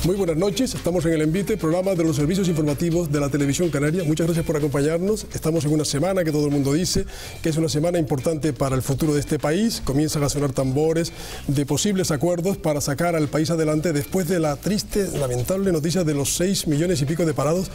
Muy buenas noches, estamos en el Envite, programa de los servicios informativos de la Televisión Canaria. Muchas gracias por acompañarnos. Estamos en una semana que todo el mundo dice que es una semana importante para el futuro de este país. Comienzan a sonar tambores de posibles acuerdos para sacar al país adelante después de la triste, lamentable noticia de los 6 millones y pico de parados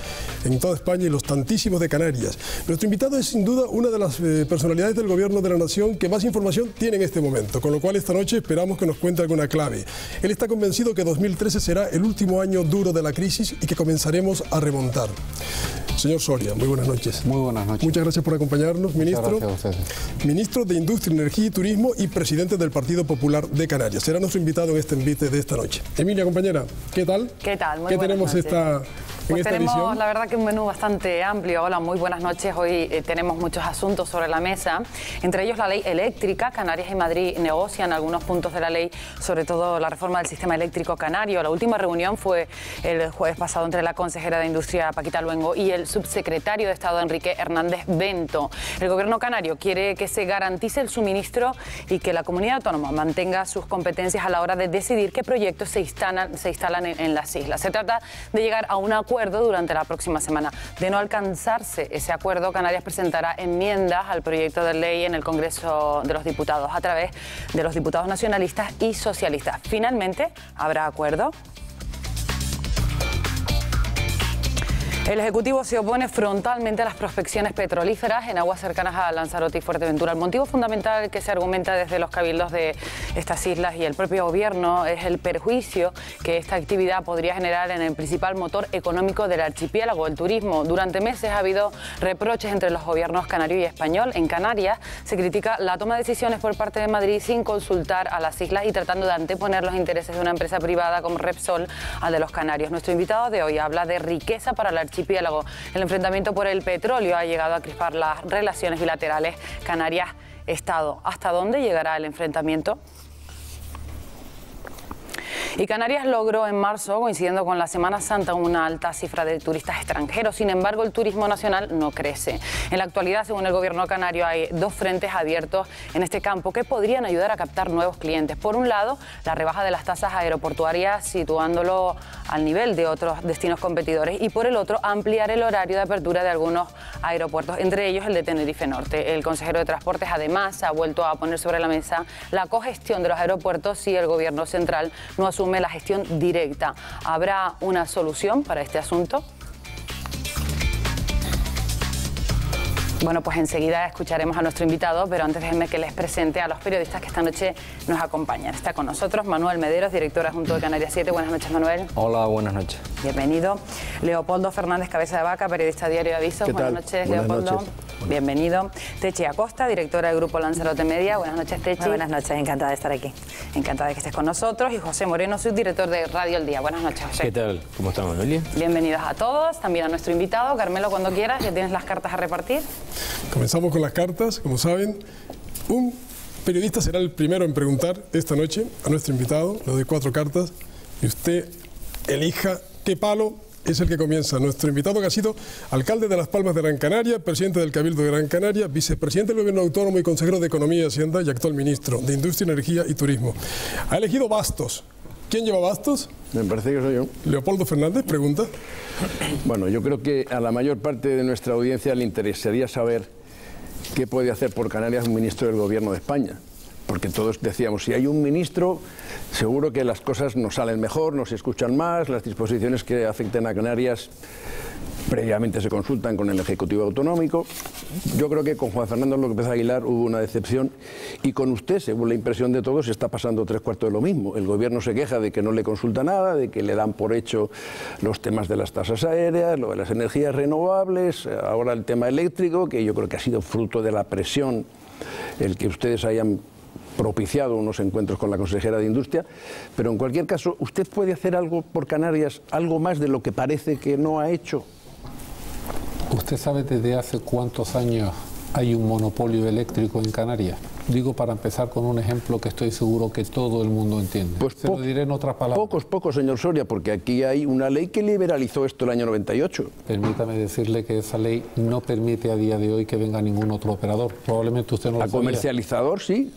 en toda España y los tantísimos de Canarias. Nuestro invitado es sin duda una de las personalidades del Gobierno de la Nación que más información tiene en este momento, con lo cual esta noche esperamos que nos cuente alguna clave. Él está convencido que 2013 será el último año duro de la crisis y que comenzaremos a remontar. Señor Soria, muy buenas noches. Muy buenas noches. Muchas gracias por acompañarnos, ministro. Muchas gracias a ustedes. Ministro de Industria, Energía y Turismo y presidente del Partido Popular de Canarias. Será nuestro invitado en este Envite de esta noche. Emilia, compañera, ¿qué tal? ¿Qué tal? Muy ¿Qué buenas tenemos noches. en esta tenemos, edición? la verdad, que un menú bastante amplio. Hola, muy buenas noches. Hoy tenemos muchos asuntos sobre la mesa, entre ellos la ley eléctrica. Canarias y Madrid negocian algunos puntos de la ley, sobre todo la reforma del sistema eléctrico canario. La última reunión fue el jueves pasado entre la consejera de Industria, Paquita Luengo, y el subsecretario de Estado, Enrique Hernández Bento. El gobierno canario quiere que se garantice el suministro y que la comunidad autónoma mantenga sus competencias a la hora de decidir qué proyectos se instalan en las islas. Se trata de llegar a un acuerdo durante la próxima semana. De no alcanzarse ese acuerdo, Canarias presentará enmiendas al proyecto de ley en el Congreso de los Diputados a través de los diputados nacionalistas y socialistas. Finalmente, ¿habrá acuerdo? El Ejecutivo se opone frontalmente a las prospecciones petrolíferas en aguas cercanas a Lanzarote y Fuerteventura. El motivo fundamental que se argumenta desde los cabildos de estas islas y el propio gobierno es el perjuicio que esta actividad podría generar en el principal motor económico del archipiélago, el turismo. Durante meses ha habido reproches entre los gobiernos canario y español. En Canarias se critica la toma de decisiones por parte de Madrid sin consultar a las islas y tratando de anteponer los intereses de una empresa privada como Repsol al de los canarios. Nuestro invitado de hoy habla de riqueza para el archipiélago. El enfrentamiento por el petróleo ha llegado a crispar las relaciones bilaterales Canarias-Estado. ¿Hasta dónde llegará el enfrentamiento? Y Canarias logró en marzo, coincidiendo con la Semana Santa, una alta cifra de turistas extranjeros. Sin embargo, el turismo nacional no crece. En la actualidad, según el gobierno canario, hay dos frentes abiertos en este campo que podrían ayudar a captar nuevos clientes. Por un lado, la rebaja de las tasas aeroportuarias, situándolo al nivel de otros destinos competidores. Y por el otro, ampliar el horario de apertura de algunos aeropuertos, entre ellos el de Tenerife Norte. El consejero de Transportes, además, ha vuelto a poner sobre la mesa la cogestión de los aeropuertos si el gobierno central no asume la gestión directa. ¿Habrá una solución para este asunto? Bueno, pues enseguida escucharemos a nuestro invitado, pero antes déjenme que les presente a los periodistas que esta noche nos acompañan. Está con nosotros Manuel Mederos, director adjunto de Canarias 7. Buenas noches, Manuel. Hola, buenas noches. Bienvenido. Leopoldo Fernández, cabeza de vaca, periodista diario de Avisos. Buenas noches, Leopoldo. Noches. Bienvenido. Techi Acosta, directora del Grupo Lanzarote Media. Buenas noches, Techi. Muy buenas noches, encantada de estar aquí. Encantada de que estés con nosotros. Y José Moreno, subdirector de Radio El Día. Buenas noches, José. ¿Qué tal? ¿Cómo estamos, Noelia? Bienvenidos a todos, también a nuestro invitado. Carmelo, cuando quieras, ya tienes las cartas a repartir. Comenzamos con las cartas. Como saben, un periodista será el primero en preguntar esta noche a nuestro invitado. Le doy 4 cartas y usted elija qué palo es el que comienza. Nuestro invitado, que ha sido alcalde de Las Palmas de Gran Canaria, presidente del Cabildo de Gran Canaria, vicepresidente del Gobierno Autónomo y consejero de Economía y Hacienda y actual ministro de Industria, Energía y Turismo. Ha elegido bastos. ¿Quién lleva bastos? Me parece que soy yo. Leopoldo Fernández, pregunta. Bueno, yo creo que a la mayor parte de nuestra audiencia le interesaría saber qué puede hacer por Canarias un ministro del Gobierno de España. Porque todos decíamos, si hay un ministro, seguro que las cosas nos salen mejor, nos escuchan más, las disposiciones que afecten a Canarias previamente se consultan con el Ejecutivo Autonómico. Yo creo que con Juan Fernando López Aguilar hubo una decepción y con usted, según la impresión de todos, está pasando 3/4 de lo mismo. El gobierno se queja de que no le consulta nada, de que le dan por hecho los temas de las tasas aéreas, lo de las energías renovables, ahora el tema eléctrico, que yo creo que ha sido fruto de la presión el que ustedes hayan propiciado unos encuentros con la consejera de Industria, pero en cualquier caso, ¿usted puede hacer algo por Canarias, algo más de lo que parece que no ha hecho? ¿Usted sabe desde hace cuántos años hay un monopolio eléctrico en Canarias? Digo, para empezar con un ejemplo que estoy seguro que todo el mundo entiende. Pues se lo diré en otras palabras. Pocos, señor Soria, porque aquí hay una ley que liberalizó esto el año 98. Permítame decirle que esa ley no permite a día de hoy que venga ningún otro operador. Probablemente usted no lo sabía. A comercializador, sí.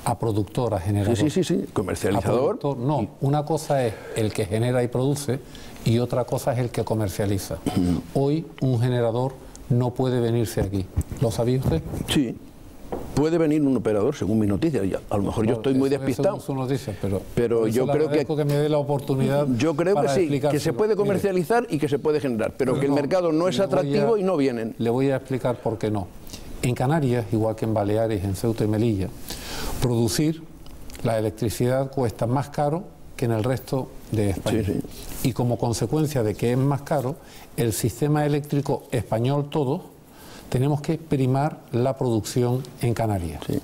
a productor, a generador. Sí, comercializador. No, una cosa es el que genera y produce y otra cosa es el que comercializa. Hoy un generador no puede venirse aquí. ¿Lo sabía usted? Sí. Puede venir un operador, según mis noticias. Yo yo estoy muy despistado. Son noticias, pero yo creo que me dé la oportunidad. Yo creo que sí, que se puede comercializar y que se puede generar, pero que el mercado no es atractivo y no vienen. Le voy a explicar por qué no. En Canarias, igual que en Baleares, en Ceuta y Melilla, producir la electricidad cuesta más caro que en el resto de España. Sí. Y como consecuencia de que es más caro, el sistema eléctrico español todo, tenemos que primar la producción en Canarias. Sí.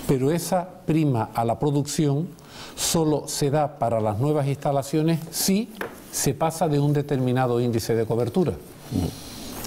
Pero esa prima a la producción solo se da para las nuevas instalaciones si se pasa de un determinado índice de cobertura.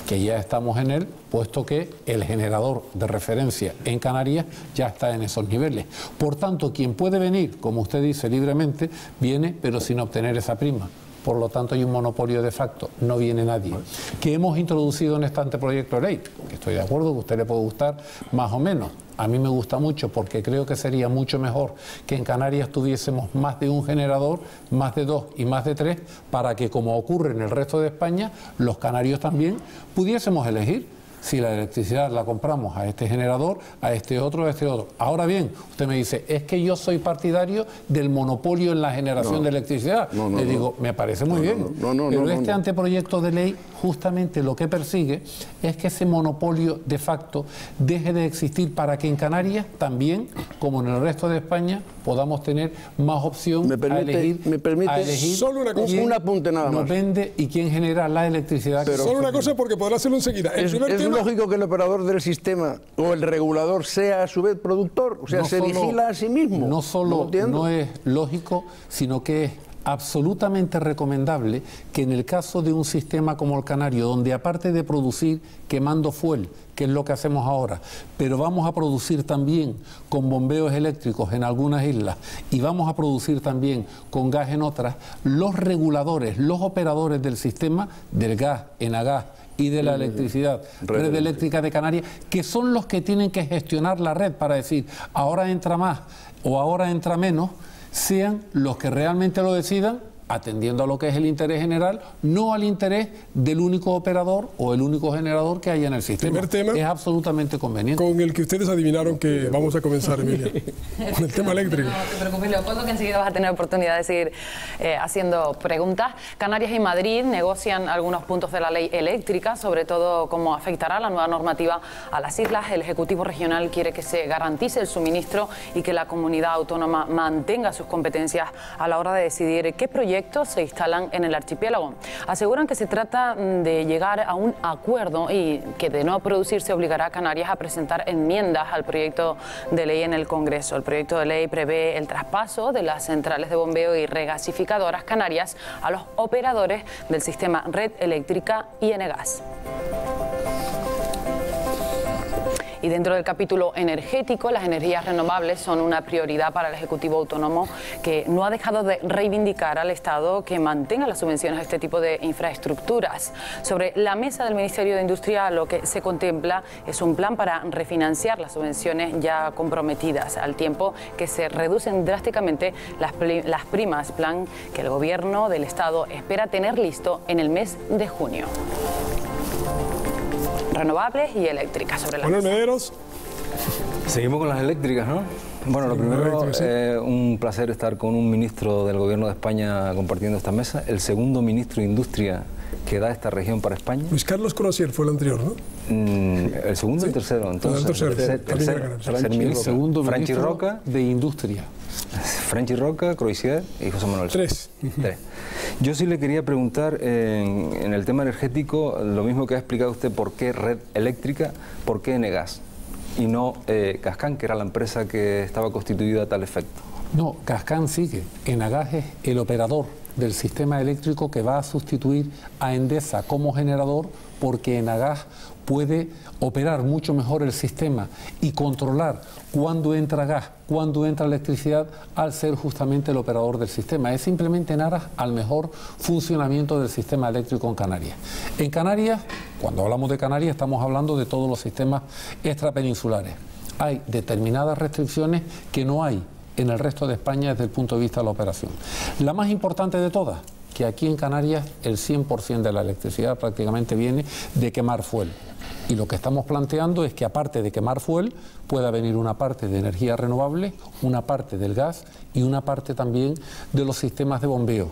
Que ya estamos en él, puesto que el generador de referencia en Canarias ya está en esos niveles. Por tanto, quien puede venir, como usted dice, libremente, viene, pero sin obtener esa prima. Por lo tanto, hay un monopolio de facto, no viene nadie. ¿Qué hemos introducido en este anteproyecto de ley? Que estoy de acuerdo, que a usted le puede gustar más o menos. A mí me gusta mucho porque creo que sería mucho mejor que en Canarias tuviésemos más de un generador, más de 2 y más de 3, para que, como ocurre en el resto de España, los canarios también pudiésemos elegir si la electricidad la compramos a este generador, a este otro, a este otro. Ahora bien, usted me dice, es que yo soy partidario del monopolio en la generación de electricidad. Le digo, me parece muy bien, pero este anteproyecto de ley justamente lo que persigue es que ese monopolio de facto deje de existir para que en Canarias también, como en el resto de España, podamos tener más opción a elegir solo una cosa, un apunte nada más. Nos vende y quién genera la electricidad. Pero solo una cosa, porque podrá hacerlo enseguida. Es lógico que el operador del sistema o el regulador sea a su vez productor, o sea, se vigila a sí mismo. No solo no es lógico, sino que es absolutamente recomendable que en el caso de un sistema como el canario, donde aparte de producir quemando fuel, que es lo que hacemos ahora, pero vamos a producir también con bombeos eléctricos en algunas islas y vamos a producir también con gas en otras, los reguladores, los operadores del sistema, del gas, Enagás y de la electricidad, Red Eléctrica de Canarias, que son los que tienen que gestionar la red para decir, ahora entra más o ahora entra menos, sean los que realmente lo decidan, atendiendo a lo que es el interés general, no al interés del único operador o el único generador que haya en el sistema. Primer tema, es absolutamente conveniente. Con el que ustedes adivinaron que vamos a comenzar, Emilia, con el tema eléctrico. No te preocupes, Leopoldo, que enseguida vas a tener oportunidad de seguir haciendo preguntas. Canarias y Madrid negocian algunos puntos de la ley eléctrica, sobre todo cómo afectará la nueva normativa a las islas. El Ejecutivo Regional quiere que se garantice el suministro y que la comunidad autónoma mantenga sus competencias a la hora de decidir qué proyectos se instalan en el archipiélago. Aseguran que se trata de llegar a un acuerdo y que, de no producirse, obligará a Canarias a presentar enmiendas al proyecto de ley en el Congreso. El proyecto de ley prevé el traspaso de las centrales de bombeo y regasificadoras canarias a los operadores del sistema Red Eléctrica y Enagás. Y dentro del capítulo energético, las energías renovables son una prioridad para el Ejecutivo Autónomo, que no ha dejado de reivindicar al Estado que mantenga las subvenciones a este tipo de infraestructuras. Sobre la mesa del Ministerio de Industria, lo que se contempla es un plan para refinanciar las subvenciones ya comprometidas, al tiempo que se reducen drásticamente las primas, plan que el Gobierno del Estado espera tener listo en el mes de junio. Renovables y eléctricas sobre la mesa. Mederos. Seguimos con las eléctricas, ¿no? Bueno, lo primero, un placer estar con un ministro del Gobierno de España compartiendo esta mesa, el segundo ministro de Industria que da esta región para España. Luis Carlos Crozier fue el anterior, ¿no? El segundo y el tercero, entonces. El tercer ministro. Segundo Franchi ministro Roca de Industria. Franchi Roca, Crozier y José Manuel. Tres. Yo sí le quería preguntar en el tema energético, lo mismo que ha explicado usted, ¿por qué Red Eléctrica, por qué Enagás y no Cascán, que era la empresa que estaba constituida a tal efecto? No, Cascán sigue. Enagás es el operador del sistema eléctrico que va a sustituir a Endesa como generador, porque Enagás puede operar mucho mejor el sistema y controlar cuándo entra gas, cuándo entra electricidad, al ser justamente el operador del sistema. Es simplemente en aras al mejor funcionamiento del sistema eléctrico en Canarias. En Canarias, cuando hablamos de Canarias, estamos hablando de todos los sistemas extrapeninsulares. hay determinadas restricciones que no hay en el resto de España desde el punto de vista de la operación. La más importante de todas, que aquí en Canarias el 100% de la electricidad prácticamente viene de quemar fuel. Y lo que estamos planteando es que aparte de quemar fuel, pueda venir una parte de energía renovable, una parte del gas y una parte también de los sistemas de bombeo.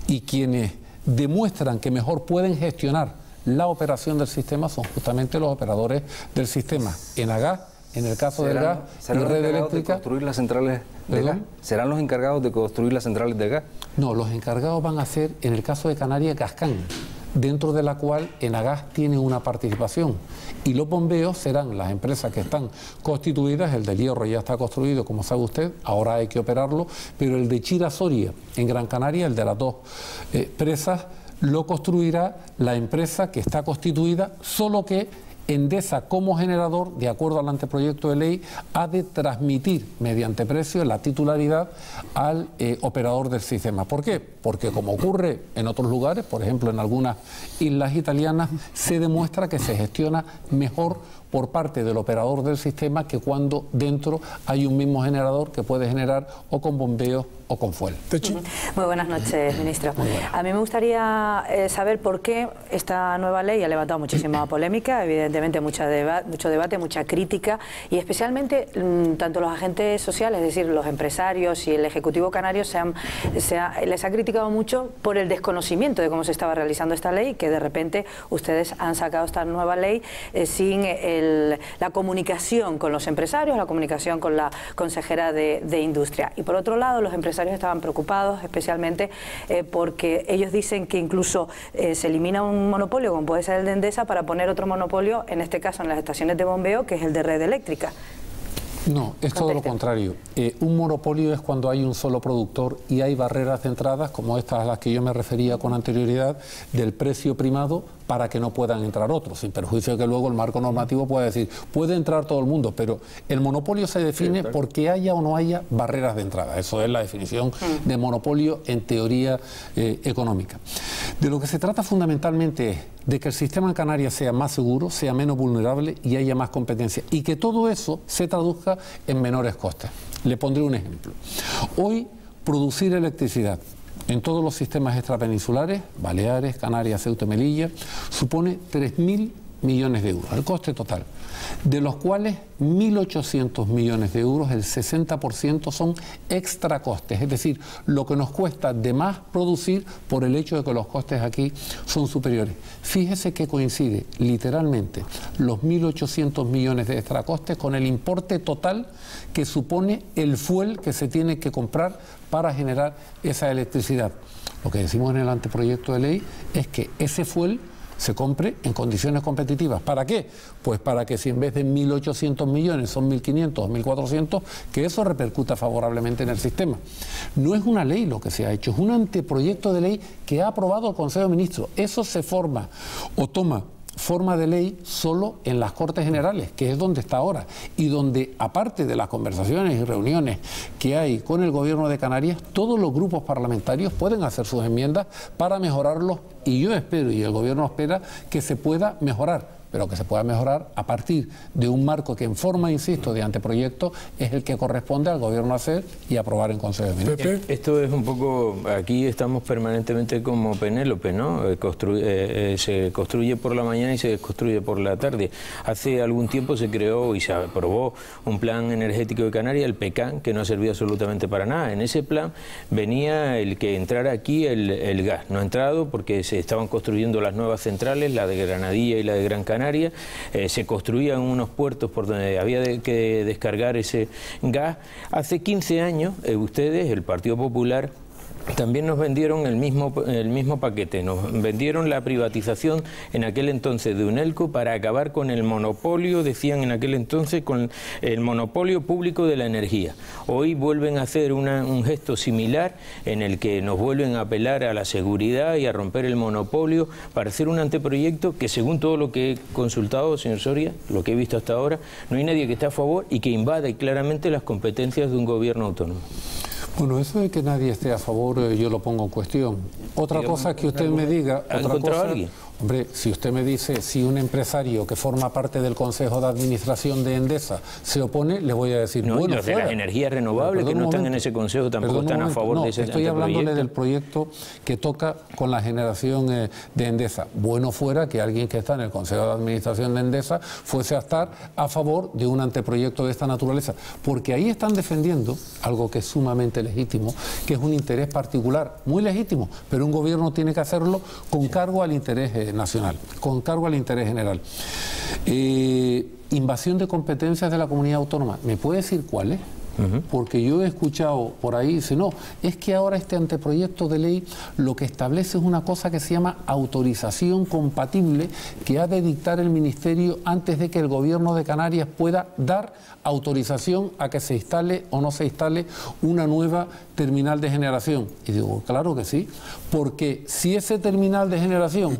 Y quienes demuestran que mejor pueden gestionar la operación del sistema son justamente los operadores del sistema. Enagás, en el caso del gas, y Red Eléctrica. ¿Construir las centrales de gas? ¿Serán los encargados de construir las centrales de gas? No, los encargados van a ser, en el caso de Canarias, Cascán, dentro de la cual Enagás tiene una participación. Y los bombeos serán las empresas que están constituidas. El del Hierro ya está construido, como sabe usted, ahora hay que operarlo, pero el de Chira-Soria, en Gran Canaria, el de las dos presas, lo construirá la empresa que está constituida, solo que Endesa, como generador, de acuerdo al anteproyecto de ley, ha de transmitir mediante precio la titularidad al operador del sistema. ¿Por qué? Porque como ocurre en otros lugares, por ejemplo en algunas islas italianas, se demuestra que se gestiona mejor por parte del operador del sistema que cuando dentro hay un mismo generador que puede generar o con bombeo o con fuel. Muy buenas noches, ministro. A mí me gustaría saber por qué esta nueva ley ha levantado muchísima polémica, evidentemente mucho debate, mucha crítica, y especialmente tanto los agentes sociales, es decir, los empresarios y el Ejecutivo canario les ha criticado mucho por el desconocimiento de cómo se estaba realizando esta ley, que de repente ustedes han sacado esta nueva ley sin la comunicación con los empresarios, la comunicación con la consejera de Industria. Y por otro lado, los empresarios estaban preocupados especialmente porque ellos dicen que incluso se elimina un monopolio como puede ser el de Endesa para poner otro monopolio, en este caso en las estaciones de bombeo, que es el de Red Eléctrica. No, es todo lo contrario. Un monopolio es cuando hay un solo productor y hay barreras de entrada, como estas a las que yo me refería con anterioridad, del precio primado para que no puedan entrar otros, sin perjuicio de que luego el marco normativo pueda decir, puede entrar todo el mundo, pero el monopolio se define porque haya o no haya barreras de entrada. Eso es la definición de monopolio en teoría económica. De lo que se trata fundamentalmente es de que el sistema en Canarias sea más seguro, sea menos vulnerable y haya más competencia, y que todo eso se traduzca en menores costes. Le pondré un ejemplo. Hoy, producir electricidad en todos los sistemas extrapeninsulares, Baleares, Canarias, Ceuta y Melilla, supone 3.000 millones de euros, el coste total, de los cuales 1.800 millones de euros, el 60% son extra costes, es decir, lo que nos cuesta de más producir por el hecho de que los costes aquí son superiores. Fíjese que coincide literalmente los 1.800 millones de extra costes con el importe total que supone el fuel que se tiene que comprar para generar esa electricidad. Lo que decimos en el anteproyecto de ley es que ese fuel se compre en condiciones competitivas. ¿Para qué? Pues para que si en vez de 1.800 millones son 1.500 o 1.400, que eso repercuta favorablemente en el sistema. No es una ley lo que se ha hecho, es un anteproyecto de ley que ha aprobado el Consejo de Ministros. Eso se forma o toma forma de ley solo en las Cortes Generales, que es donde está ahora, y donde, aparte de las conversaciones y reuniones que hay con el Gobierno de Canarias, todos los grupos parlamentarios pueden hacer sus enmiendas para mejorarlos, y yo espero, y el Gobierno espera, que se pueda mejorar, pero que se pueda mejorar a partir de un marco que en forma, insisto, de anteproyecto es el que corresponde al Gobierno hacer y aprobar en Consejo de Ministros. Esto es un poco, aquí estamos permanentemente como Penélope, ¿no? Se construye por la mañana y se desconstruye por la tarde. Hace algún tiempo se creó y se aprobó un plan energético de Canarias, el PECAN, que no ha servido absolutamente para nada. En ese plan venía el que entrara aquí el gas. No ha entrado porque se estaban construyendo las nuevas centrales, la de Granadilla y la de Gran Canaria. Se construían unos puertos por donde había que descargar ese gas. Hace 15 años, ustedes, el Partido Popular, también nos vendieron el mismo paquete, nos vendieron la privatización en aquel entonces de Unelco para acabar con el monopolio, decían en aquel entonces, con el monopolio público de la energía. Hoy vuelven a hacer un gesto similar en el que nos vuelven a apelar a la seguridad y a romper el monopolio para hacer un anteproyecto que, según todo lo que he consultado, señor Soria, lo que he visto hasta ahora, no hay nadie que esté a favor y que invade claramente las competencias de un gobierno autónomo. Bueno, eso de que nadie esté a favor, yo lo pongo en cuestión. Otra cosa que usted me diga, Hombre, si usted me dice si un empresario que forma parte del Consejo de Administración de Endesa se opone, le voy a decir, no, bueno, y los de las energías renovables que no están en ese consejo tampoco están a favor de ese estoy hablándole del proyecto que toca con la generación de Endesa. Bueno fuera que alguien que está en el Consejo de Administración de Endesa fuese a estar a favor de un anteproyecto de esta naturaleza, porque ahí están defendiendo algo que es sumamente legítimo, que es un interés particular, muy legítimo, pero un gobierno tiene que hacerlo con cargo al interés nacional, con cargo al interés general. Invasión de competencias de la comunidad autónoma, ¿me puede decir cuáles? Porque yo he escuchado por ahí, dice, no, es que ahora este anteproyecto de ley lo que establece es una cosa que se llama autorización compatible que ha de dictar el Ministerio antes de que el Gobierno de Canarias pueda dar autorización a que se instale o no se instale una nueva terminal de generación. Y digo, claro que sí, porque si ese terminal de generación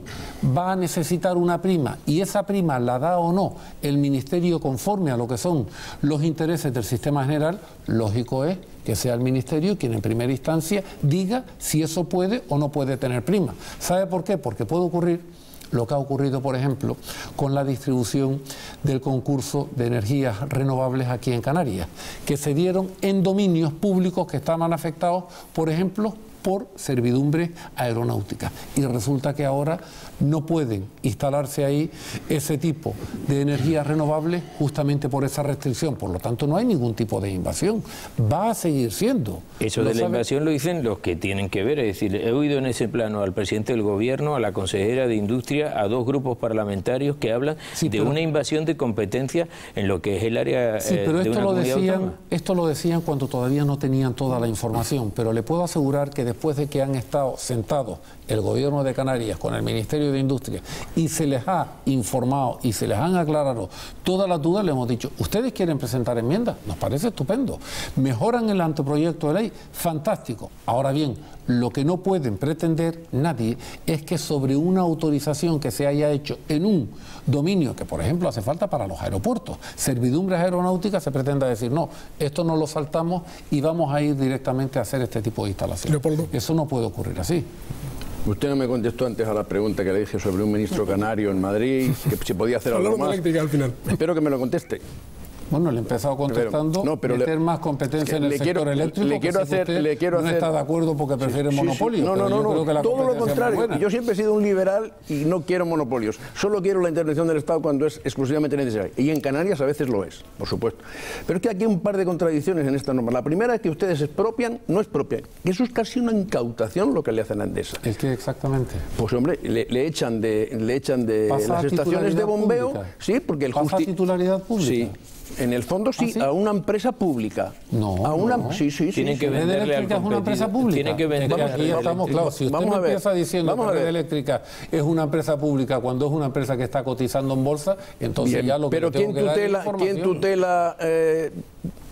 va a necesitar una prima y esa prima la da o no el Ministerio conforme a lo que son los intereses del sistema general, lógico es que sea el Ministerio quien en primera instancia diga si eso puede o no puede tener prima. ¿Sabe por qué? Porque puede ocurrir lo que ha ocurrido, por ejemplo, con la distribución del concurso de energías renovables aquí en Canarias, que se dieron en dominios públicos que estaban afectados, por ejemplo, por servidumbres aeronáuticas. Y resulta que ahora no pueden instalarse ahí ese tipo de energías renovables justamente por esa restricción. Por lo tanto, no hay ningún tipo de invasión. Va a seguir siendo. Eso de la invasión lo dicen los que tienen que ver. Es decir, he oído en ese plano al presidente del Gobierno, a la consejera de Industria, a dos grupos parlamentarios que hablan de una invasión de competencia en lo que es el área pero de una comunidad autónoma. Esto lo decían cuando todavía no tenían toda la información, pero le puedo asegurar que después de que han estado sentados el Gobierno de Canarias con el Ministerio de Industria y se les ha informado y se les han aclarado todas las dudas, le hemos dicho, ¿ustedes quieren presentar enmiendas? Nos parece estupendo. ¿Mejoran el anteproyecto de ley? Fantástico. Ahora bien, lo que no pueden pretender nadie es que sobre una autorización que se haya hecho en un dominio que, por ejemplo, hace falta para los aeropuertos, servidumbres aeronáuticas, se pretenda decir, no, esto no lo saltamos y vamos a ir directamente a hacer este tipo de instalaciones. Leopoldo. Eso no puede ocurrir así. Usted no me contestó antes a la pregunta que le dije sobre un ministro canario en Madrid, que se podía hacer algo más. Eléctrica al final. Espero que me lo conteste. Bueno, le he empezado contestando, meter más competencia en el sector eléctrico. Le quiero hacer, no está de acuerdo porque prefiere monopolios. No, todo lo contrario. Yo siempre he sido un liberal y no quiero monopolios. Solo quiero la intervención del Estado cuando es exclusivamente necesaria. Y en Canarias a veces lo es, por supuesto. Pero es que aquí hay un par de contradicciones en esta norma. La primera es que ustedes expropian, no expropian. Eso es casi una incautación lo que le hacen a Endesa. ¿El qué exactamente? Pues hombre, le echan de las estaciones de bombeo. Pública. Sí, porque el ¿Pasa a titularidad pública? Sí. En el fondo sí, ¿Ah, sí? A una empresa pública. No, a una, no. Sí. Tienen que Red venderle Eléctrica al es una empresa pública. Tienen que venderle aquí ya estamos claros. Si usted me empieza diciendo que Red Eléctrica es una empresa pública cuando es una empresa que está cotizando en bolsa, entonces bien, ya lo que pero tengo que dar es información. ¿quién tutela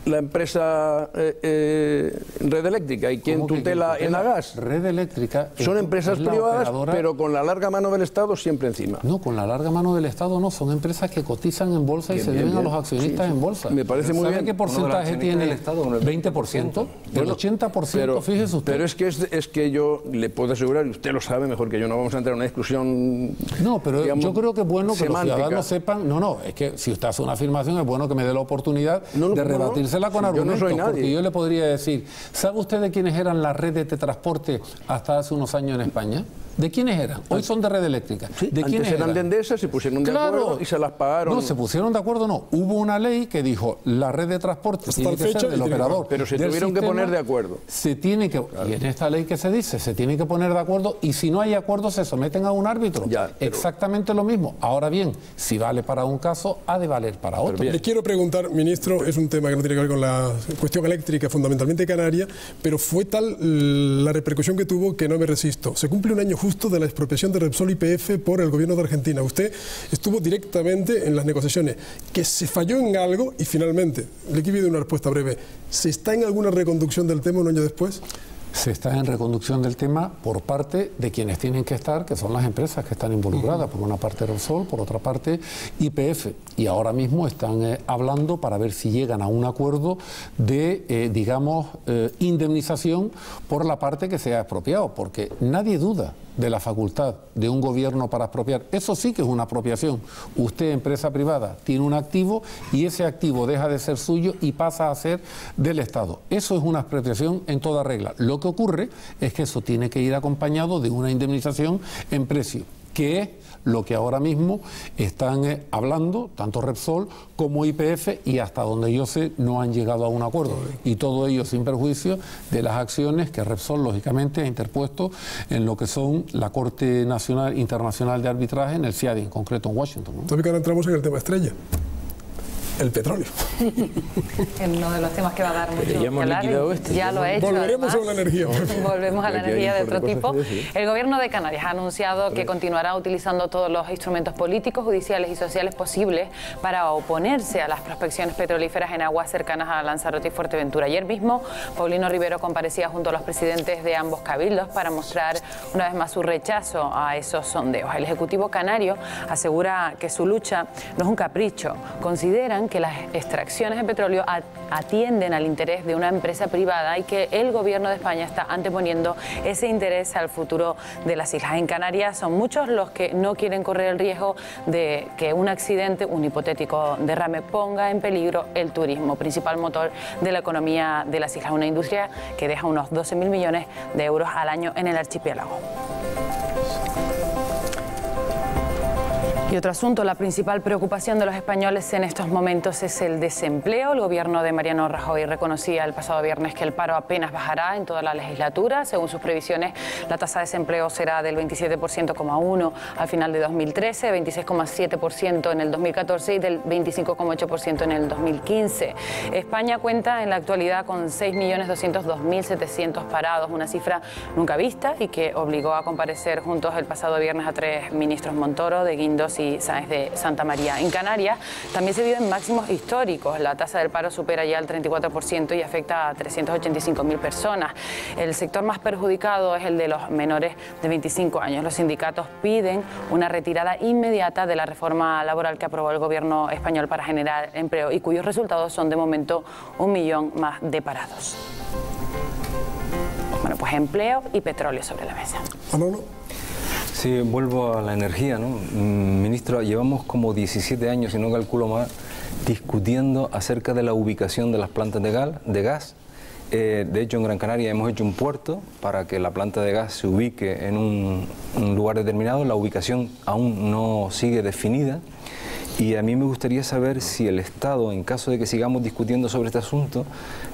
la empresa Red Eléctrica y quién tutela Enagas? Red Eléctrica son empresas privadas, operadora, pero con la larga mano del Estado siempre encima. No, con la larga mano del Estado no, son empresas que cotizan en bolsa y se deben a los accionistas en bolsa. Me parece muy bien. ¿Sabe qué porcentaje tiene el Estado? ¿20%? El 80%, fíjese usted. Pero es que yo le puedo asegurar, y usted lo sabe mejor que yo, no vamos a entrar en una discusión. No, pero digamos, yo creo que es bueno que semántica. Los ciudadanos sepan. No, es que si usted hace una afirmación es bueno que me dé la oportunidad de rebatírsela con argumentos. Yo no soy nadie. Porque yo le podría decir, ¿sabe usted de quiénes eran las redes de transporte hasta hace unos años en España? ¿De quiénes eran? Hoy son de Red Eléctrica. Sí, ¿De quiénes eran de Endesa, se pusieron de acuerdo y se las pagaron. No, se pusieron de acuerdo, no. Hubo una ley que dijo, la red de transporte tiene que ser del operador. Pero se tuvieron que poner de acuerdo. Se tiene que, y en esta ley que se dice, se tiene que poner de acuerdo y si no hay acuerdo se someten a un árbitro. Exactamente lo mismo. Ahora bien, si vale para un caso, ha de valer para otro. Le quiero preguntar, ministro, es un tema que no tiene que ver con la cuestión eléctrica, fundamentalmente canaria, pero fue tal la repercusión que tuvo que no me resisto. Se cumple un año justo de la expropiación de Repsol YPF por el gobierno de Argentina. Usted estuvo directamente en las negociaciones, que se falló en algo y finalmente, le quiero dar una respuesta breve, ¿se está en alguna reconducción del tema un año después? Se está en reconducción del tema por parte de quienes tienen que estar, que son las empresas que están involucradas, por una parte Repsol, por otra parte YPF, y ahora mismo están hablando para ver si llegan a un acuerdo de, indemnización por la parte que se ha expropiado, porque nadie duda de la facultad de un gobierno para expropiar. Eso sí que es una expropiación. Usted, empresa privada, tiene un activo y ese activo deja de ser suyo y pasa a ser del Estado. Eso es una expropiación en toda regla. Lo que ocurre es que eso tiene que ir acompañado de una indemnización en precio, que es lo que ahora mismo están hablando tanto Repsol como YPF, y hasta donde yo sé no han llegado a un acuerdo, y todo ello sin perjuicio de las acciones que Repsol lógicamente ha interpuesto en lo que son la Corte Nacional Internacional de Arbitraje, en el CIADI, en concreto en Washington, ¿no? También que ahora entramos en el tema estrella, el petróleo. Uno de los temas que va a dar mucho ya hemos liquidado este. Ya lo he hecho. Volveremos además. a la energía. Volvemos a la energía de otro tipo. El Gobierno de Canarias ha anunciado que continuará utilizando todos los instrumentos políticos, judiciales y sociales posibles para oponerse a las prospecciones petrolíferas en aguas cercanas a Lanzarote y Fuerteventura. Ayer mismo, Paulino Rivero comparecía junto a los presidentes de ambos cabildos para mostrar una vez más su rechazo a esos sondeos. El Ejecutivo canario asegura que su lucha no es un capricho. Consideran que las extracciones de petróleo atienden al interés de una empresa privada y que el Gobierno de España está anteponiendo ese interés al futuro de las islas. En Canarias son muchos los que no quieren correr el riesgo de que un accidente, un hipotético derrame, ponga en peligro el turismo, principal motor de la economía de las islas, una industria que deja unos 12.000 millones de euros al año en el archipiélago. Y otro asunto, la principal preocupación de los españoles en estos momentos es el desempleo. El gobierno de Mariano Rajoy reconocía el pasado viernes que el paro apenas bajará en toda la legislatura. Según sus previsiones, la tasa de desempleo será del 27,1% al final de 2013, 26,7% en el 2014 y del 25,8% en el 2015. España cuenta en la actualidad con 6.202.700 parados, una cifra nunca vista y que obligó a comparecer juntos el pasado viernes a 3 ministros: Montoro, de Guindos y Sáenz de Santa María. En Canarias también se viven máximos históricos. La tasa del paro supera ya el 34% y afecta a 385.000 personas. El sector más perjudicado es el de los menores de 25 años. Los sindicatos piden una retirada inmediata de la reforma laboral que aprobó el gobierno español para generar empleo y cuyos resultados son de momento 1 millón más de parados. Bueno, pues empleo y petróleo sobre la mesa. Sí, vuelvo a la energía, ¿no? Ministro, llevamos como 17 años, si no calculo mal, discutiendo acerca de la ubicación de las plantas de gas. De hecho, en Gran Canaria hemos hecho un puerto para que la planta de gas se ubique en un lugar determinado. La ubicación aún no sigue definida. Y a mí me gustaría saber si el Estado, en caso de que sigamos discutiendo sobre este asunto,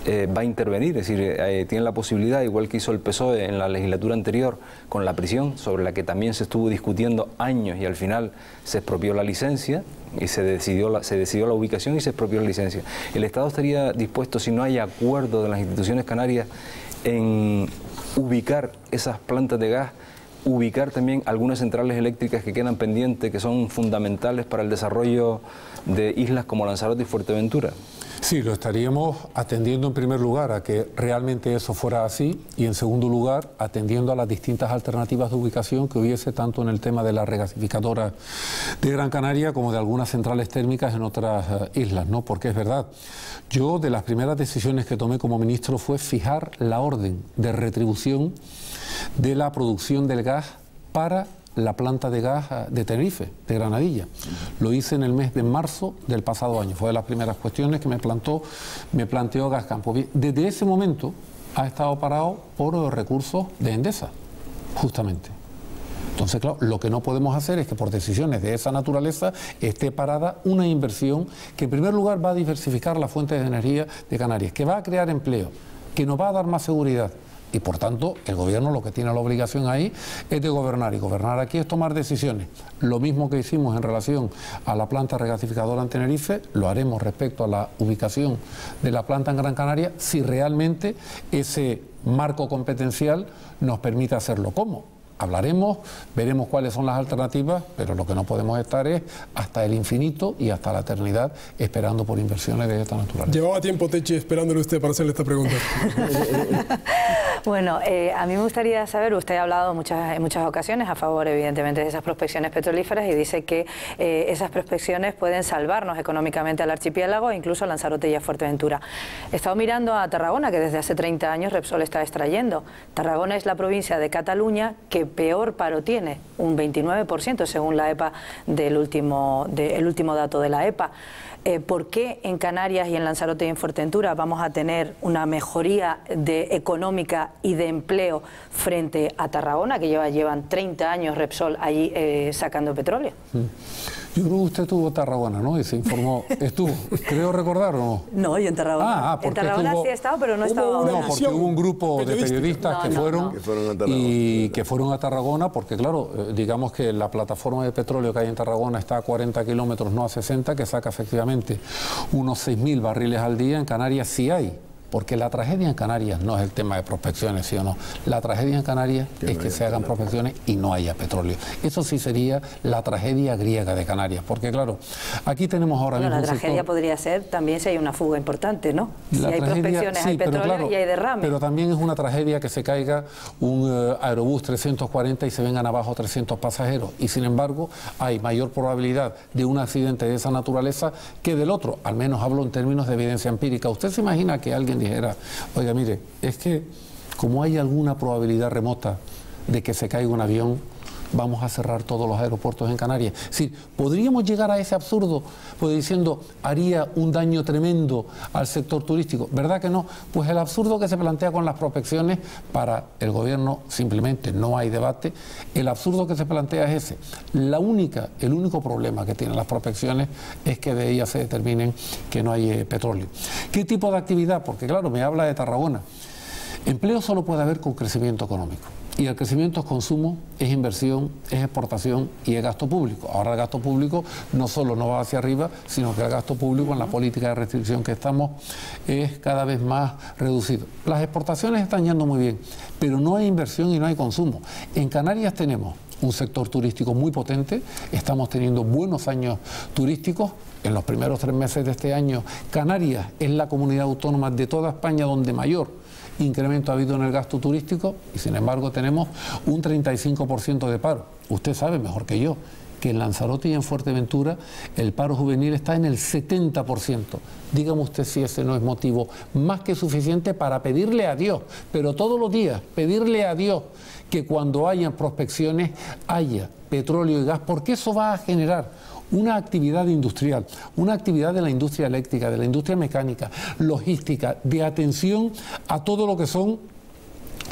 va a intervenir, es decir, tiene la posibilidad, igual que hizo el PSOE en la legislatura anterior con la prisión, sobre la que también se estuvo discutiendo años y al final se expropió la licencia y se decidió la ubicación y se expropió la licencia. ¿El Estado estaría dispuesto, si no hay acuerdo de las instituciones canarias, en ubicar esas plantas de gas, ubicar también algunas centrales eléctricas que quedan pendientes, que son fundamentales para el desarrollo de islas como Lanzarote y Fuerteventura? Sí, lo estaríamos atendiendo en primer lugar a que realmente eso fuera así y en segundo lugar atendiendo a las distintas alternativas de ubicación que hubiese tanto en el tema de la regasificadora de Gran Canaria como de algunas centrales térmicas en otras islas, ¿no? Porque es verdad, yo de las primeras decisiones que tomé como ministro fue fijar la orden de retribución de la producción del gas para la planta de gas de Tenerife, de Granadilla. Lo hice en el mes de marzo del pasado año. Fue de las primeras cuestiones que me planteó Gascampo. Desde ese momento ha estado parado por recursos de Endesa, justamente. Entonces, claro, lo que no podemos hacer es que por decisiones de esa naturaleza esté parada una inversión que en primer lugar va a diversificar las fuentes de energía de Canarias, que va a crear empleo, que nos va a dar más seguridad. Y por tanto, el gobierno lo que tiene la obligación ahí es de gobernar, y gobernar aquí es tomar decisiones. Lo mismo que hicimos en relación a la planta regasificadora en Tenerife, lo haremos respecto a la ubicación de la planta en Gran Canaria, si realmente ese marco competencial nos permite hacerlo. ¿Cómo? hablaremos, veremos cuáles son las alternativas, pero lo que no podemos estar es hasta el infinito y hasta la eternidad esperando por inversiones de esta naturaleza. Llevaba tiempo, Techi, esperándole usted para hacerle esta pregunta. Bueno, a mí me gustaría saber, usted ha hablado en muchas ocasiones a favor, evidentemente, de esas prospecciones petrolíferas y dice que esas prospecciones pueden salvarnos económicamente al archipiélago e incluso a Lanzarote y a Fuerteventura. He estado mirando a Tarragona, que desde hace 30 años Repsol está extrayendo. Tarragona es la provincia de Cataluña que peor paro tiene, un 29% según la EPA el último dato de la EPA. ¿Por qué en Canarias y en Lanzarote y en Fuerteventura vamos a tener una mejoría económica y de empleo frente a Tarragona, que llevan 30 años Repsol allí sacando petróleo? Yo creo que usted estuvo en Tarragona, ¿no? Y se informó. ¿Estuvo? Creo recordar, ¿o no? No, yo en Tarragona. En Tarragona sí he estado, pero no he estado ahora. No, porque hubo un grupo de periodistas que fueron a Tarragona, porque claro, digamos que la plataforma de petróleo que hay en Tarragona está a 40 kilómetros, no a 60, que saca efectivamente unos 6.000 barriles al día. En Canarias sí hay. Porque la tragedia en Canarias no es el tema de prospecciones, ¿sí o no? La tragedia en Canarias es que se hagan prospecciones y no haya petróleo. Eso sí sería la tragedia griega de Canarias, porque claro, aquí tenemos ahora mismo... La tragedia podría ser también si hay una fuga importante, ¿no? Si hay prospecciones, hay petróleo y hay derrame. Pero también es una tragedia que se caiga un Aerobús 340 y se vengan abajo 300 pasajeros. Y sin embargo, hay mayor probabilidad de un accidente de esa naturaleza que del otro. Al menos hablo en términos de evidencia empírica. ¿Usted se imagina que alguien dijera, oiga, mire, es que como hay alguna probabilidad remota de que se caiga un avión, vamos a cerrar todos los aeropuertos en Canarias? Sí, podríamos llegar a ese absurdo, pues diciendo, haría un daño tremendo al sector turístico. ¿Verdad que no? Pues el absurdo que se plantea con las prospecciones, para el gobierno simplemente no hay debate. El absurdo que se plantea es ese. El único problema que tienen las prospecciones es que de ellas se determinen que no hay petróleo. ¿Qué tipo de actividad? Porque claro, me habla de Tarragona. Empleo solo puede haber con crecimiento económico. Y el crecimiento es consumo, es inversión, es exportación y es gasto público. Ahora el gasto público no solo no va hacia arriba, sino que el gasto público en la política de restricción que estamos es cada vez más reducido. Las exportaciones están yendo muy bien, pero no hay inversión y no hay consumo. En Canarias tenemos un sector turístico muy potente, estamos teniendo buenos años turísticos. En los primeros 3 meses de este año, Canarias es la comunidad autónoma de toda España donde mayor incremento ha habido en el gasto turístico y sin embargo tenemos un 35% de paro. Usted sabe mejor que yo que en Lanzarote y en Fuerteventura el paro juvenil está en el 70%. Dígame usted si ese no es motivo más que suficiente para pedirle a Dios, pero todos los días pedirle a Dios que cuando haya prospecciones haya petróleo y gas, porque eso va a generar una actividad industrial, una actividad de la industria eléctrica, de la industria mecánica, logística, de atención a todo lo que son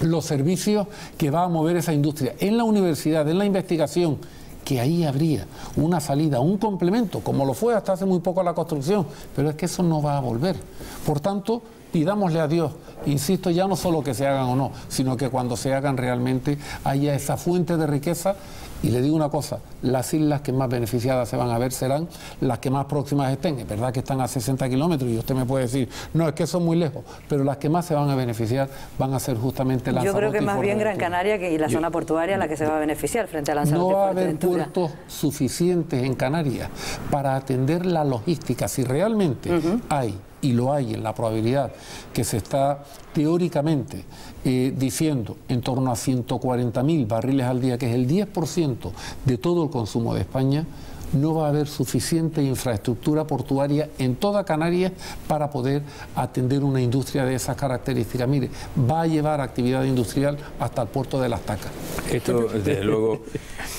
los servicios que va a mover esa industria. En la universidad, en la investigación, que ahí habría una salida, un complemento, como lo fue hasta hace muy poco la construcción, pero es que eso no va a volver. Por tanto, pidámosle a Dios, insisto, ya no solo que se hagan o no, sino que cuando se hagan realmente haya esa fuente de riqueza. Y le digo una cosa, las islas que más beneficiadas se van a ver serán las que más próximas estén. Es verdad que están a 60 kilómetros y usted me puede decir, no, es que son muy lejos, pero las que más se van a beneficiar van a ser justamente Lanzarote. Yo creo que más bien Gran Canaria y la zona portuaria la que se va a beneficiar frente a Lanzarote. No va a haber puertos suficientes en Canarias para atender la logística. Si realmente hay, y lo hay en la probabilidad que se está teóricamente diciendo en torno a 140.000 barriles al día, que es el 10% de todo el consumo de España, no va a haber suficiente infraestructura portuaria en toda Canarias para poder atender una industria de esas características. Mire, va a llevar actividad industrial hasta el puerto de Las Tacas. Esto, desde luego,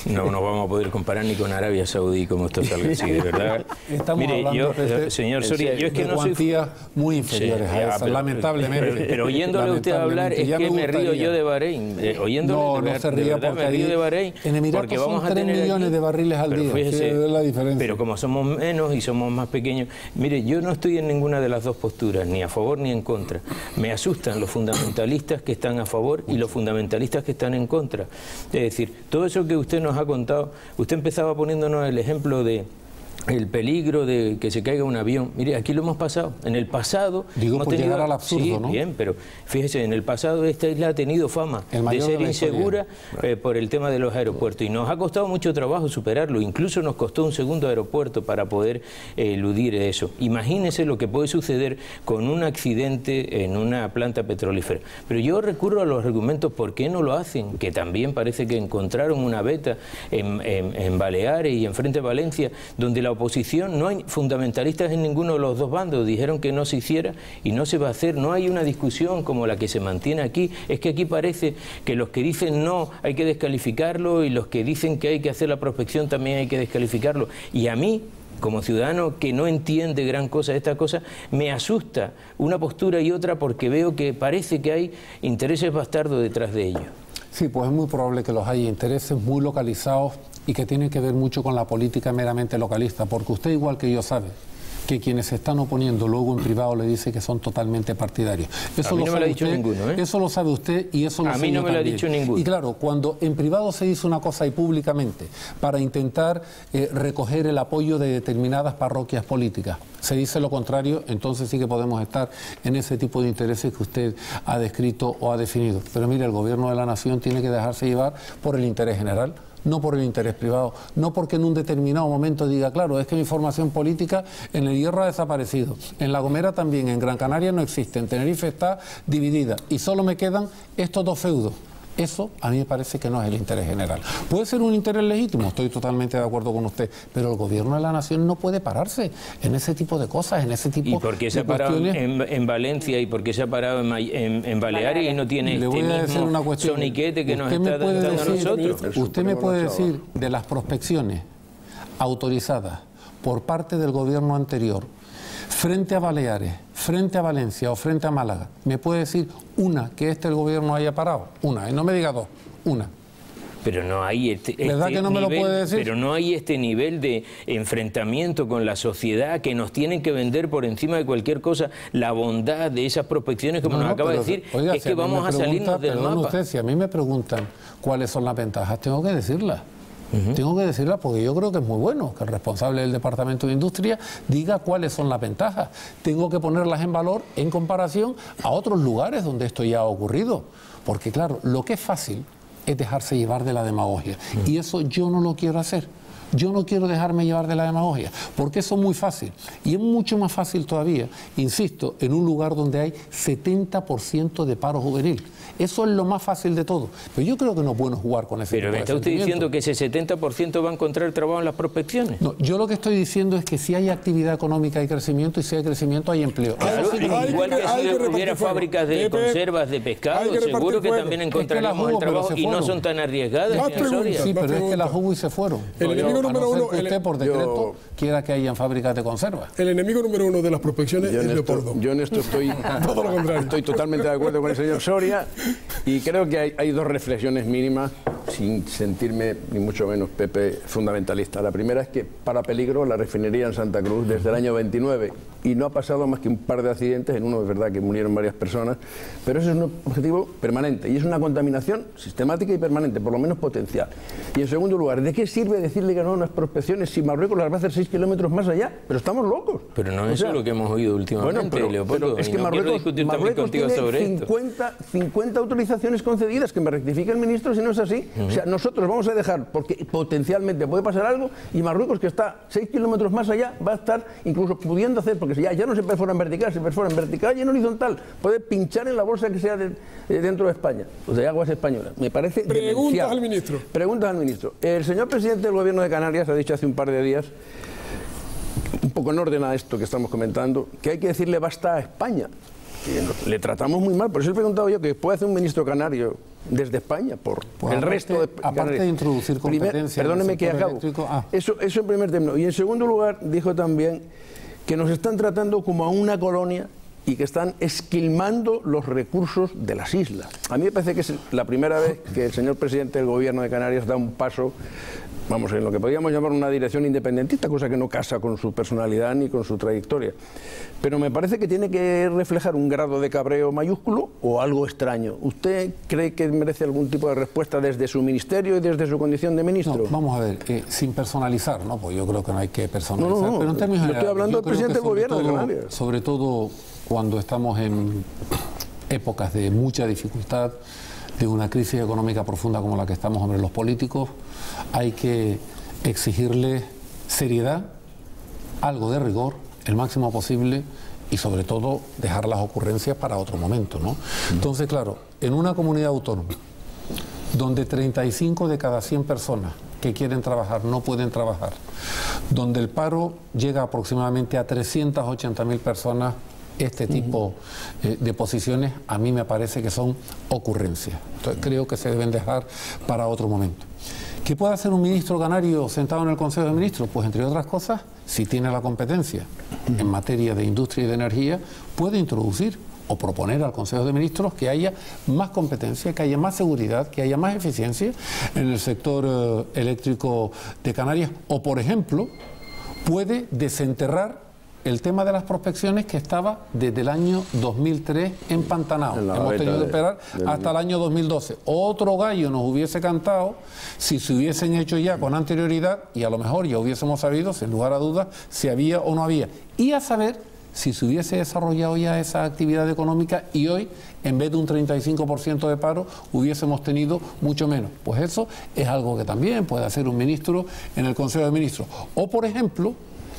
no nos vamos a poder comparar ni con Arabia Saudí, como esto salga así, de verdad. Estamos Mire, hablando, señor Soria, yo es que no soy... cuantías muy inferiores a esas, lamentablemente. Pero oyéndole a usted hablar, es que me río yo de Bahrein. Oyéndole, no se ría porque me río de Bahrein. En Emiratos son 3 millones de barriles al día. Fíjese, la diferencia. Pero como somos menos y somos más pequeños, mire, yo no estoy en ninguna de las dos posturas, ni a favor ni en contra. Me asustan los fundamentalistas que están a favor y los fundamentalistas que están en contra. Es decir, todo eso que usted nos ha contado, usted empezaba poniéndonos el ejemplo de el peligro de que se caiga un avión. Mire, aquí lo hemos pasado. En el pasado... Digo, por llegar al absurdo, sí, ¿no? Bien, pero fíjese, en el pasado esta isla ha tenido fama de ser insegura por el tema de los aeropuertos. Y nos ha costado mucho trabajo superarlo. Incluso nos costó un segundo aeropuerto para poder eludir eso. Imagínese lo que puede suceder con un accidente en una planta petrolífera. Pero yo recurro a los argumentos, ¿por qué no lo hacen? Que también parece que encontraron una beta en Baleares y en frente a Valencia, donde la oposición, no hay fundamentalistas en ninguno de los dos bandos, dijeron que no se hiciera y no se va a hacer. No hay una discusión como la que se mantiene aquí. Es que aquí parece que los que dicen no hay que descalificarlo y los que dicen que hay que hacer la prospección también hay que descalificarlo. Y a mí, como ciudadano que no entiende gran cosa de esta cosa, me asusta una postura y otra, porque veo que parece que hay intereses bastardos detrás de ello. Sí, pues es muy probable que los haya, intereses muy localizados y que tienen que ver mucho con la política meramente localista, porque usted, igual que yo, sabe que quienes se están oponiendo luego en privado le dice que son totalmente partidarios. Eso a mí no me lo ha dicho usted, ninguno, ¿eh? Eso lo sabe usted y eso lo sé yo también. A mí no me lo ha dicho ninguno. Y claro, cuando en privado se dice una cosa y públicamente para intentar recoger el apoyo de determinadas parroquias políticas, se dice lo contrario, entonces sí que podemos estar en ese tipo de intereses que usted ha descrito o ha definido. Pero mire, el gobierno de la nación tiene que dejarse llevar por el interés general, no por el interés privado, no porque en un determinado momento diga, claro, es que mi formación política en el Hierro ha desaparecido, en La Gomera también, en Gran Canaria no existe, en Tenerife está dividida y solo me quedan estos dos feudos. Eso a mí me parece que no es el interés general. Puede ser un interés legítimo, estoy totalmente de acuerdo con usted, pero el gobierno de la nación no puede pararse en ese tipo de cosas, en ese tipo de cuestiones. ¿Y por qué se ha parado en Valencia y por qué se ha parado en Baleares y no tiene este mismo soniquete que nos está dando a nosotros? Usted me puede decir de las prospecciones autorizadas por parte del gobierno anterior frente a Baleares, frente a Valencia o frente a Málaga, ¿me puede decir una que el gobierno haya parado? Una, y no me diga dos, una. Pero no hay ¿verdad que no me lo puede decir? Pero no hay este nivel de enfrentamiento con la sociedad que nos tienen que vender por encima de cualquier cosa la bondad de esas prospecciones, como nos acaba de decir. Oiga, es que vamos a salirnos del mapa. Usted, si a mí me preguntan cuáles son las ventajas, tengo que decirlas. Tengo que decirla porque yo creo que es muy bueno que el responsable del Departamento de Industria diga cuáles son las ventajas. Tengo que ponerlas en valor en comparación a otros lugares donde esto ya ha ocurrido. Porque claro, lo que es fácil es dejarse llevar de la demagogia. Y eso yo no lo quiero hacer. Yo no quiero dejarme llevar de la demagogia, porque eso es muy fácil. Y es mucho más fácil todavía, insisto, en un lugar donde hay 70% de paro juvenil. Eso es lo más fácil de todo. Pero yo creo que no es bueno jugar con ese tipo de Pero me está usted diciendo que ese 70% va a encontrar trabajo en las prospecciones. No, yo lo que estoy diciendo es que si hay actividad económica hay crecimiento, y si hay crecimiento hay empleo. Claro, igual que si hubiera fábricas de conservas de pescado, seguro que también encontraríamos el trabajo y no son tan arriesgadas. Sí, pero es que las hubo y se fueron. El enemigo número uno, que usted por decreto quiera que hayan fábricas de conservas. El enemigo número uno de las prospecciones es Leopoldo. Yo en esto estoy todo lo contrario. Estoy totalmente de acuerdo con el señor Soria y creo que hay dos reflexiones mínimas, sin sentirme ni mucho menos Pepe fundamentalista. La primera es que para peligro la refinería en Santa Cruz desde el año 29 y no ha pasado más que un par de accidentes, en uno es verdad que murieron varias personas, pero eso es un objetivo permanente y es una contaminación sistemática y permanente, por lo menos potencial. Y en segundo lugar, ¿de qué sirve decirle que no a las prospecciones si Marruecos las va a hacer 6 kilómetros más allá? Pero estamos locos. Pero no es eso lo que hemos oído últimamente, Leopoldo. Pero es que no Marruecos tiene sobre 50 autorizaciones concedidas, que me rectifique el ministro si no es así. O sea, nosotros vamos a dejar, porque potencialmente puede pasar algo, y Marruecos, que está 6 kilómetros más allá, va a estar incluso pudiendo hacer, porque ya no se perfora en vertical, se perfora en vertical y en horizontal. Puede pinchar en la bolsa que sea dentro de España, o de aguas españolas. Me parece Preguntas al ministro. Preguntas al ministro. El señor presidente del Gobierno de Canarias ha dicho hace un par de días, un poco en orden a esto que estamos comentando, que hay que decirle basta a España. Le tratamos muy mal, por eso he preguntado yo qué puede hacer un ministro canario desde España por el resto de Canarias. Aparte de introducir competencias. Perdóneme que acabo. Eso en primer término. Y en segundo lugar dijo también que nos están tratando como a una colonia y que están esquilmando los recursos de las islas. A mí me parece que es la primera vez que el señor presidente del Gobierno de Canarias da un paso, vamos, en lo que podríamos llamar una dirección independentista, cosa que no casa con su personalidad ni con su trayectoria. Pero me parece que tiene que reflejar un grado de cabreo mayúsculo o algo extraño. ¿Usted cree que merece algún tipo de respuesta desde su ministerio y desde su condición de ministro? No, vamos a ver, sin personalizar, ¿no? Pues yo creo que no hay que personalizar. No, pero en términos estoy hablando del presidente del Gobierno de Canarias. Sobre todo cuando estamos en épocas de mucha dificultad, de una crisis económica profunda como la que estamos, hombre, los políticos, hay que exigirle seriedad, algo de rigor, el máximo posible, y sobre todo dejar las ocurrencias para otro momento, ¿no? Entonces, claro, en una comunidad autónoma donde 35 de cada 100 personas que quieren trabajar no pueden trabajar, donde el paro llega aproximadamente a 380.000 personas, este tipo de posiciones a mí me parece que son ocurrencias. Entonces creo que se deben dejar para otro momento. ¿Qué puede hacer un ministro canario sentado en el Consejo de Ministros? Pues entre otras cosas, si tiene la competencia en materia de industria y de energía, puede introducir o proponer al Consejo de Ministros que haya más competencia, que haya más seguridad, que haya más eficiencia en el sector eléctrico de Canarias, o por ejemplo puede desenterrar el tema de las prospecciones que estaba desde el año 2003 empantanado. Hemos tenido que esperar hasta el año 2012. Otro gallo nos hubiese cantado si se hubiesen hecho ya con anterioridad, y a lo mejor ya hubiésemos sabido, sin lugar a dudas, si había o no había. Y a saber si se hubiese desarrollado ya esa actividad económica y hoy, en vez de un 35% de paro, hubiésemos tenido mucho menos. Pues eso es algo que también puede hacer un ministro en el Consejo de Ministros. O, por ejemplo,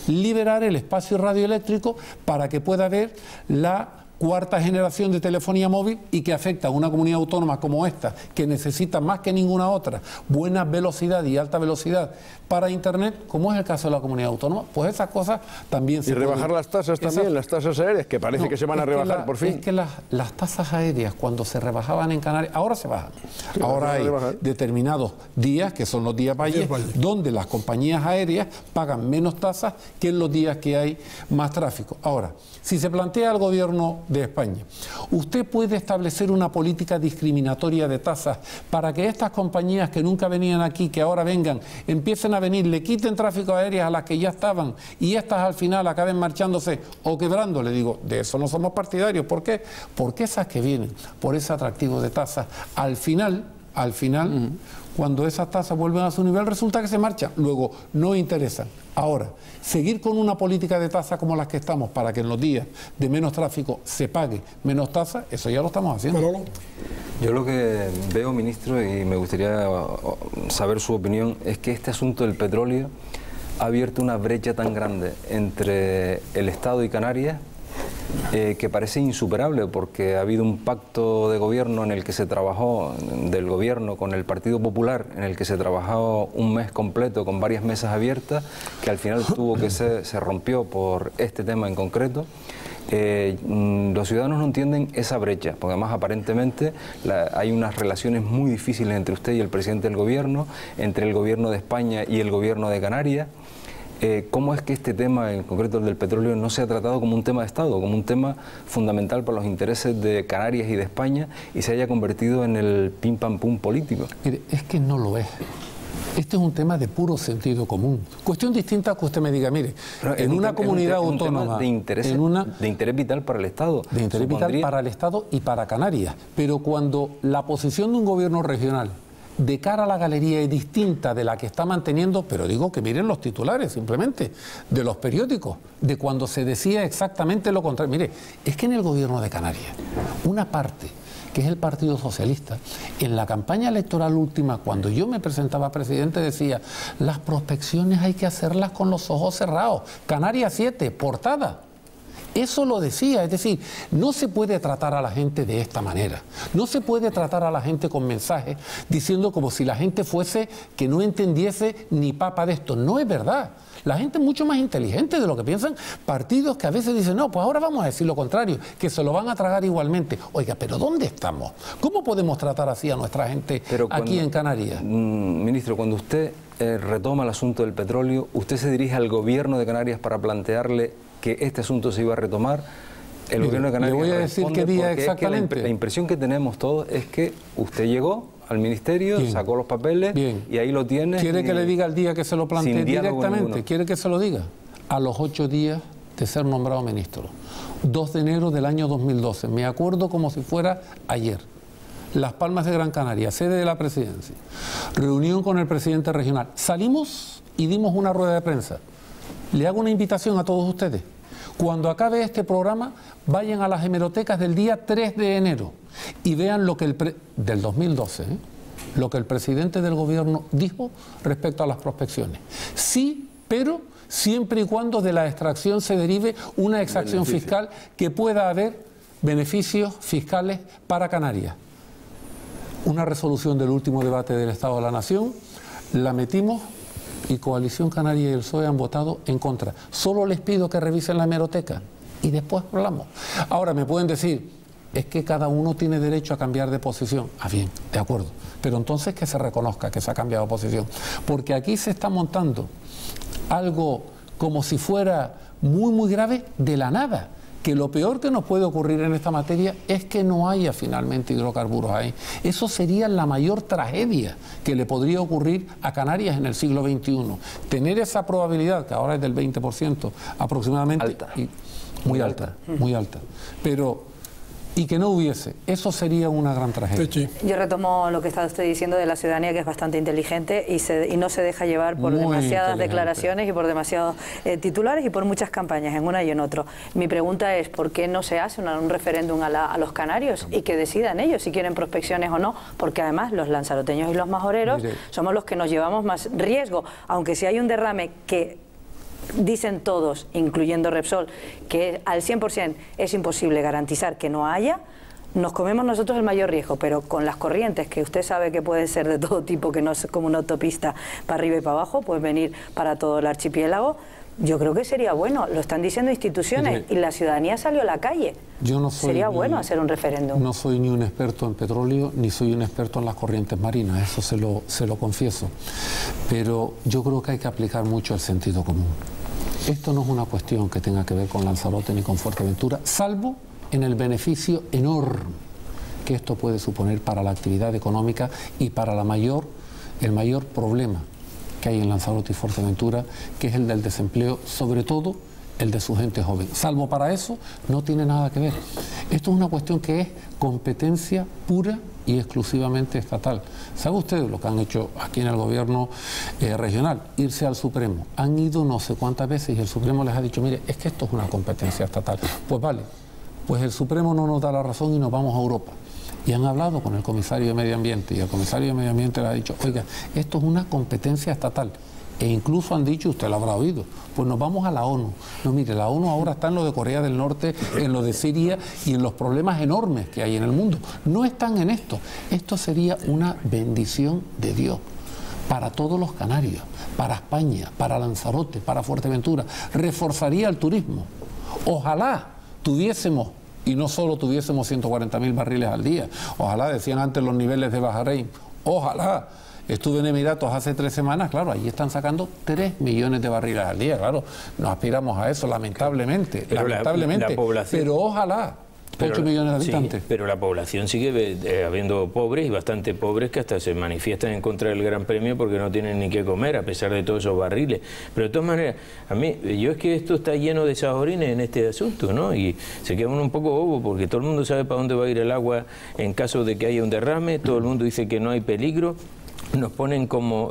liberar el espacio radioeléctrico para que pueda haber la cuarta generación de telefonía móvil y que afecta a una comunidad autónoma como esta, que necesita más que ninguna otra buena velocidad y alta velocidad para Internet, como es el caso de la comunidad autónoma. Pues esas cosas también se pueden... Y rebajar las tasas también, las tasas aéreas, que parece que se van a rebajar por fin. Es que las tasas aéreas, cuando se rebajaban en Canarias, ahora se bajan. Ahora hay determinados días, que son los días valles, donde las compañías aéreas pagan menos tasas que en los días que hay más tráfico. Ahora, si se plantea al gobierno de España, usted puede establecer una política discriminatoria de tasas para que estas compañías que nunca venían aquí, que ahora vengan, empiecen a venir, le quiten tráfico aéreo a las que ya estaban y estas al final acaben marchándose o quebrando. Le digo, de eso no somos partidarios. ¿Por qué? Porque esas que vienen por ese atractivo de tasas, al final, cuando esas tasas vuelven a su nivel, resulta que se marchan. Luego, no interesan. Ahora, seguir con una política de tasas como las que estamos para que en los días de menos tráfico se pague menos tasas, eso ya lo estamos haciendo. Yo lo que veo, ministro, y me gustaría saber su opinión, es que este asunto del petróleo ha abierto una brecha tan grande entre el Estado y Canarias que parece insuperable, porque ha habido un pacto de gobierno en el que se trabajó, del gobierno con el Partido Popular, en el que se trabajó un mes completo con varias mesas abiertas, que al final se rompió por este tema en concreto. Los ciudadanos no entienden esa brecha, porque además aparentemente hay unas relaciones muy difíciles entre usted y el presidente del gobierno, entre el gobierno de España y el gobierno de Canarias. ¿Cómo es que este tema, en concreto el del petróleo, no se ha tratado como un tema de Estado, como un tema fundamental para los intereses de Canarias y de España, y se haya convertido en el pim pam pum político? Mire, es que no lo es. Este es un tema de puro sentido común. Cuestión distinta que usted me diga, mire, en una comunidad autónoma... de interés vital para el Estado. De interés vital para el Estado y para Canarias. Pero cuando la posición de un gobierno regional de cara a la galería es distinta de la que está manteniendo, pero digo que miren los titulares simplemente de los periódicos, de cuando se decía exactamente lo contrario. Mire, es que en el gobierno de Canarias, una parte, que es el Partido Socialista, en la campaña electoral última, cuando yo me presentaba presidente, decía, las prospecciones hay que hacerlas con los ojos cerrados. Canarias 7, portada. Eso lo decía, es decir, no se puede tratar a la gente de esta manera, no se puede tratar a la gente con mensajes diciendo como si la gente fuese que no entendiese ni papa de esto. No es verdad. La gente es mucho más inteligente de lo que piensan partidos que a veces dicen, no, pues ahora vamos a decir lo contrario, que se lo van a tragar igualmente. Oiga, pero ¿dónde estamos? ¿Cómo podemos tratar así a nuestra gente aquí en Canarias? Ministro, cuando usted retoma el asunto del petróleo, usted se dirige al gobierno de Canarias para plantearle que este asunto se iba a retomar, El gobierno de Canarias le voy a decir qué día exactamente. Es que la impresión que tenemos todos es que usted llegó al ministerio, Bien. sacó los papeles Bien. y ahí lo tiene. ¿Quiere que le diga el día que se lo plantee directamente? Ninguno. ¿Quiere que se lo diga? A los 8 días de ser nombrado ministro. 2 de enero del año 2012. Me acuerdo como si fuera ayer. Las Palmas de Gran Canaria, sede de la presidencia. Reunión con el presidente regional. Salimos y dimos una rueda de prensa. Le hago una invitación a todos ustedes. Cuando acabe este programa, vayan a las hemerotecas del día 3 de enero y vean lo que del 2012, lo que el presidente del gobierno dijo respecto a las prospecciones. Sí, pero siempre y cuando de la extracción se derive una exacción fiscal que pueda haber beneficios fiscales para Canarias. Una resolución del último debate del Estado de la Nación, la metimos y Coalición Canaria y el PSOE han votado en contra. Solo les pido que revisen la hemeroteca y después hablamos. Ahora me pueden decir, es que cada uno tiene derecho a cambiar de posición. Ah, bien, de acuerdo. Pero entonces que se reconozca que se ha cambiado de posición. Porque aquí se está montando algo como si fuera muy, muy grave de la nada. Que lo peor que nos puede ocurrir en esta materia es que no haya finalmente hidrocarburos ahí. Eso sería la mayor tragedia que le podría ocurrir a Canarias en el siglo XXI. Tener esa probabilidad, que ahora es del 20% aproximadamente. Alta. Muy alta, muy alta. Pero, y que no hubiese, eso sería una gran tragedia. Yo retomo lo que está usted diciendo de la ciudadanía, que es bastante inteligente y no se deja llevar por demasiadas declaraciones y por demasiados titulares y por muchas campañas en una y en otro. Mi pregunta es, ¿por qué no se hace un referéndum a los canarios y que decidan ellos si quieren prospecciones o no? Porque además los lanzaroteños y los majoreros somos los que nos llevamos más riesgo, aunque si hay un derrame que dicen todos, incluyendo Repsol, que al 100% es imposible garantizar que no haya, nos comemos nosotros el mayor riesgo, pero con las corrientes, que usted sabe que pueden ser de todo tipo, que no es como una autopista para arriba y para abajo, puede venir para todo el archipiélago, yo creo que sería bueno, lo están diciendo instituciones, y la ciudadanía salió a la calle. Sería bueno hacer un referéndum. No soy ni un experto en petróleo, ni soy un experto en las corrientes marinas, eso se lo confieso. Pero yo creo que hay que aplicar mucho el sentido común. Esto no es una cuestión que tenga que ver con Lanzarote ni con Fuerteventura, salvo en el beneficio enorme que esto puede suponer para la actividad económica y para el mayor problema que hay en Lanzarote y Fuerteventura, que es el del desempleo, sobre todo el de su gente joven. Salvo para eso, no tiene nada que ver. Esto es una cuestión que es competencia pura y exclusivamente estatal. ¿Sabe usted lo que han hecho aquí en el gobierno regional? Irse al Supremo. Han ido no sé cuántas veces y el Supremo les ha dicho, mire, es que esto es una competencia estatal. Pues vale, pues el Supremo no nos da la razón y nos vamos a Europa. Y han hablado con el comisario de Medio Ambiente y el comisario de Medio Ambiente le ha dicho, oiga, esto es una competencia estatal. E incluso han dicho, usted lo habrá oído, pues nos vamos a la ONU. No, mire, la ONU ahora está en lo de Corea del Norte, en lo de Siria y en los problemas enormes que hay en el mundo. No están en esto. Esto sería una bendición de Dios para todos los canarios, para España, para Lanzarote, para Fuerteventura. Reforzaría el turismo. Ojalá tuviésemos, y no solo tuviésemos 140.000 barriles al día, ojalá, decían antes, los niveles de Bahrein, ojalá. Estuve en Emiratos hace 3 semanas, claro, allí están sacando 3 millones de barriles al día, claro, no aspiramos a eso, lamentablemente, pero la población, pero ojalá, 8 millones de habitantes. Sí, pero la población sigue habiendo pobres y bastante pobres que hasta se manifiestan en contra del Gran Premio porque no tienen ni qué comer, a pesar de todos esos barriles. Pero de todas maneras, yo es que esto está lleno de saborines en este asunto, ¿no? Y se queda uno un poco bobo porque todo el mundo sabe para dónde va a ir el agua en caso de que haya un derrame, todo el mundo dice que no hay peligro. Nos ponen como